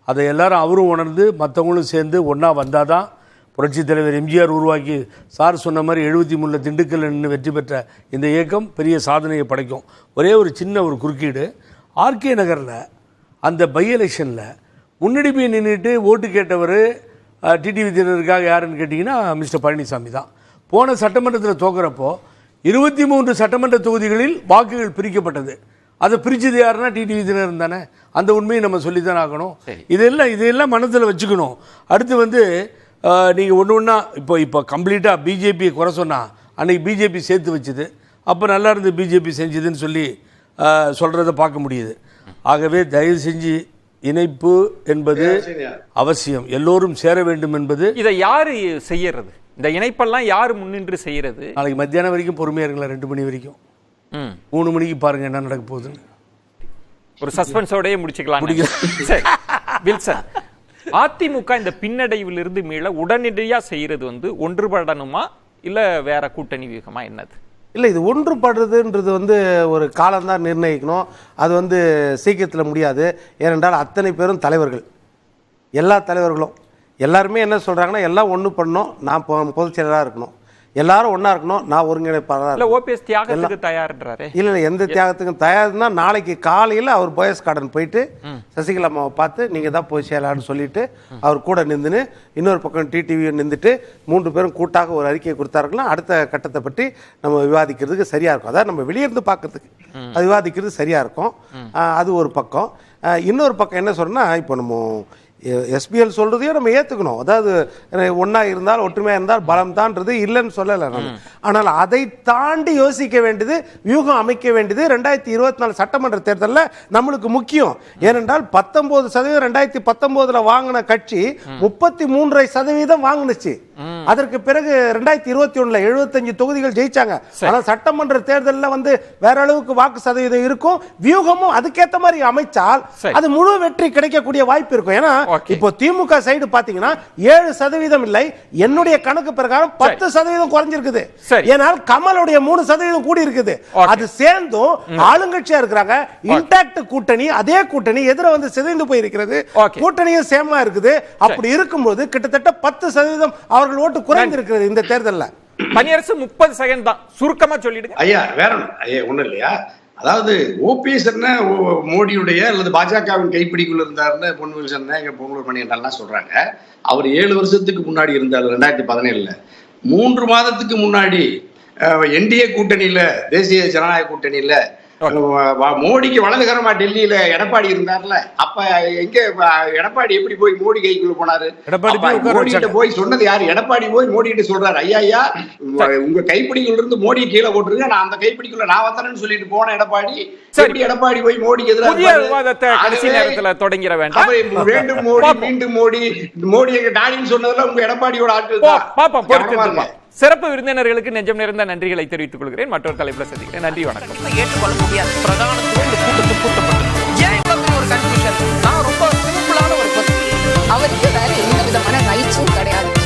அதை எல்லாரும் அவரும் உணர்ந்து மற்றவங்களும் சேர்ந்து ஒன்றா வந்தால் தான் புரட்சித் தலைவர் எம்ஜிஆர் உருவாக்கி சார் சொன்ன மாதிரி 73 திண்டுக்கல் நின்று வெற்றி பெற்ற இந்த இயக்கம் பெரிய சாதனையை படைக்கும். ஒரே ஒரு சின்ன ஒரு குறுக்கீடு, ஆர்கே நகரில் அந்த பை எலெக்ஷனில் முன்னாடி போய் நின்றுட்டு ஓட்டு கேட்டவர் டிடிவி தினருக்காக யாருன்னு கேட்டிங்கன்னா மிஸ்டர் பழனிசாமி தான். போன சட்டமன்றத்தில் தோக்குறப்போ 23 சட்டமன்ற தொகுதிகளில் வாக்குகள் பிரிக்கப்பட்டது. அதை பிரிச்சது யாருன்னா டிடிவி தினகரன் தானே. அந்த உண்மையை நம்ம சொல்லி தான் ஆகணும். இதெல்லாம் மனசில் வச்சுக்கணும். அடுத்து நீங்கள் ஒன்றா இப்போ கம்ப்ளீட்டாக பிஜேபியை குறை சொன்னால் அன்றைக்கி பிஜேபி சேர்த்து வச்சுது, அப்போ நல்லா இருந்து பிஜேபி செஞ்சுதுன்னு சொல்லி சொல்கிறத பார்க்க முடியுது. ஆகவே தயவு செஞ்சு இணைப்பு என்பது அவசியம், எல்லோரும் சேர வேண்டும் என்பது. இதை யார் செய்யறது? இந்த இணைப்பெல்லாம் யார் முன்னின்று செய்யறது? நாளைக்கு மத்தியானம் வரைக்கும் பொறுமையாக இருக்கலாம், 2 மணி வரைக்கும், 3 மணிக்கு பாருங்க என்ன நடக்க போகுதுன்னு. ஒரு சஸ்பென்ஸோடய முடிச்சுக்கலாம். வில்சன், அதிமுக இந்த பின்னடைவிலிருந்து மீள உடனடியா செய்யறது ஒன்றுபடணுமா இல்ல வேற கூட்டணி வியூகமா என்னது? இல்லை, இது ஒன்றுபடுறதுன்றது ஒரு காலம்தான் நிர்ணயிக்கணும். அது சீக்கிரத்தில் முடியாது. ஏனென்றால் அத்தனை பேரும் தலைவர்கள், எல்லா தலைவர்களும் எல்லாருமே என்ன சொல்கிறாங்கன்னா எல்லாம் ஒன்று பண்ணணும், நான் பொதுச் செயலராக இருக்கணும். எல்லாரும் ஒண்ணா இருக்கணும். நான் ஒருங்கிணைப்பாளர் இல்ல ஓபிஎஸ் தியாகத்துக்கு தயார்ன்றாரே. இல்ல எந்த தியாகத்துக்கும் தயார்னா நாளைக்கு காலையில அவர் போயஸ் கார்டன் போயிட்டு சசிகலா அம்மாவை பார்த்து நீங்க தான் போய் செய்யலாம்னு சொல்லிட்டு அவர் கூட நின்றுன்னு இன்னொரு பக்கம் டிடிவி நின்றுட்டு 3 பேரும் கூட்டாக ஒரு அறிக்கையை கொடுத்தாருன்னா அடுத்த கட்டத்தை பற்றி நம்ம விவாதிக்கிறதுக்கு சரியா இருக்கும். அதாவது நம்ம வெளியிருந்து பார்க்கறதுக்கு அது விவாதிக்கிறது சரியா இருக்கும். அது ஒரு பக்கம். இன்னொரு பக்கம் என்ன சொல்றேன்னா, இப்போ நம்ம எஸ்பிஎல் சொல்றதையும் நம்ம ஏத்துக்கணும். அதாவது ஒன்னா இருந்தால் ஒற்றுமையா இருந்தால் பலம் தான்றது இல்லைன்னு சொல்லலை நம்ம. ஆனால் அதை தாண்டி யோசிக்க வேண்டியது, வியூகம் அமைக்க வேண்டியது 2024 சட்டமன்ற தேர்தலில் நம்மளுக்கு முக்கியம். ஏனென்றால் 19% 2019 வாங்கின கட்சி 33% வாங்கினுச்சு. அதற்கு பிறகு 2021 75 தொகுதிகள் ஜெயிச்சாங்க. ஆனால் சட்டமன்ற தேர்தலில் வந்து வேற அளவுக்கு வாக்கு சதவீதம் இருக்கும். வியூகமும் அதுக்கேற்ற மாதிரி அமைச்சால் அது முழு வெற்றி கிடைக்கக்கூடிய வாய்ப்பு இருக்கும். ஏன்னா இப்போ திமுக சைடு பாத்தீங்கன்னா 7% இல்லை, என்னுடைய கணக்கு பிரகாரம் 10% குறைஞ்சிருக்குது. ஏனால் கமலுடைய 3% கூடி இருக்குது. அது சேர்ந்தும் ஆளுங்கட்சியா இருக்கிறாங்க. இன்டாக்ட் கூட்டணி, அதே கூட்டணி எதிர வந்து சிதைந்து போயிருக்கிறது. கூட்டணியும் சேமா இருக்குது. அப்படி இருக்கும்போது கிட்டத்தட்ட 10% அவர்கள் ஓட்டு குறைந்திருக்கிறது இந்த தேர்தலில். பனியரசு 30 செகண்ட் தான், சுருக்கமா சொல்லிடுங்க ஐயா. வேற ஒண்ணும் இல்லையா, அதாவது ஓபிஎஸ் என்ன மோடியுடைய அல்லது பாஜகவின் கைப்பிடிக்குள்ள இருந்தாருன்னு பொன்முகில் சொன்ன எங்க பொங்கலூர் மணியன்லாம் சொல்றாங்க. அவர் 7 வருஷத்துக்கு முன்னாடி இருந்தார் 2017. 3 மாதத்துக்கு முன்னாடி என்டிஏ கூட்டணியில, தேசிய ஜனநாயக கூட்டணியில மோடிக்கு வலதுகரமா டெல்லியில எடப்பாடி இருந்தார்ல, அப்ப எங்க எடப்பாடி எப்படி போய் மோடி கைக்குள்ள போனாரு? மோடி கிட்ட போய் சொன்னது யாரு? எடப்பாடி போய் மோடி கிட்ட சொல்றாரு, ஐயா உங்க கைப்பிடிக்குள்ள இருந்து மோடியை கீழே போட்டுருங்க, நான் அந்த கைப்பிடிக்குள்ள நான் வந்தேன்னு சொல்லிட்டு போன எடப்பாடி. சரி, எடப்பாடி போய் மோடிக்கு எதிராக கடைசி நேரத்துல தொடங்கிற வேண்டாம். வேண்டும் மோடி, மீண்டும் மோடி, மோடி எங்க டாடின்னு சொன்னதுல உங்க எடப்பாடியோட ஆட்கள் தான். சிறப்பு விருந்தினர்களுக்கு நெஞ்சம் நிறைந்த நன்றிகளை தெரிவித்துக் கொள்கிறேன். மற்றொரு தலைப்பில் சந்திக்கிறேன். நன்றி, வணக்கம். ஏற்றுக்கொள்ள முடியாது. பிரதானத்துவம் இந்த கூட்டத்தில் கூட்டப்பட்டது. ஏன் இவ்வளவு ஒரு கன்ஃபியூஷன்? நான் ரொம்ப சிம்பிளான ஒரு அவருக்கு வேற எந்த விதமான ரைட்ஸும் கிடையாது.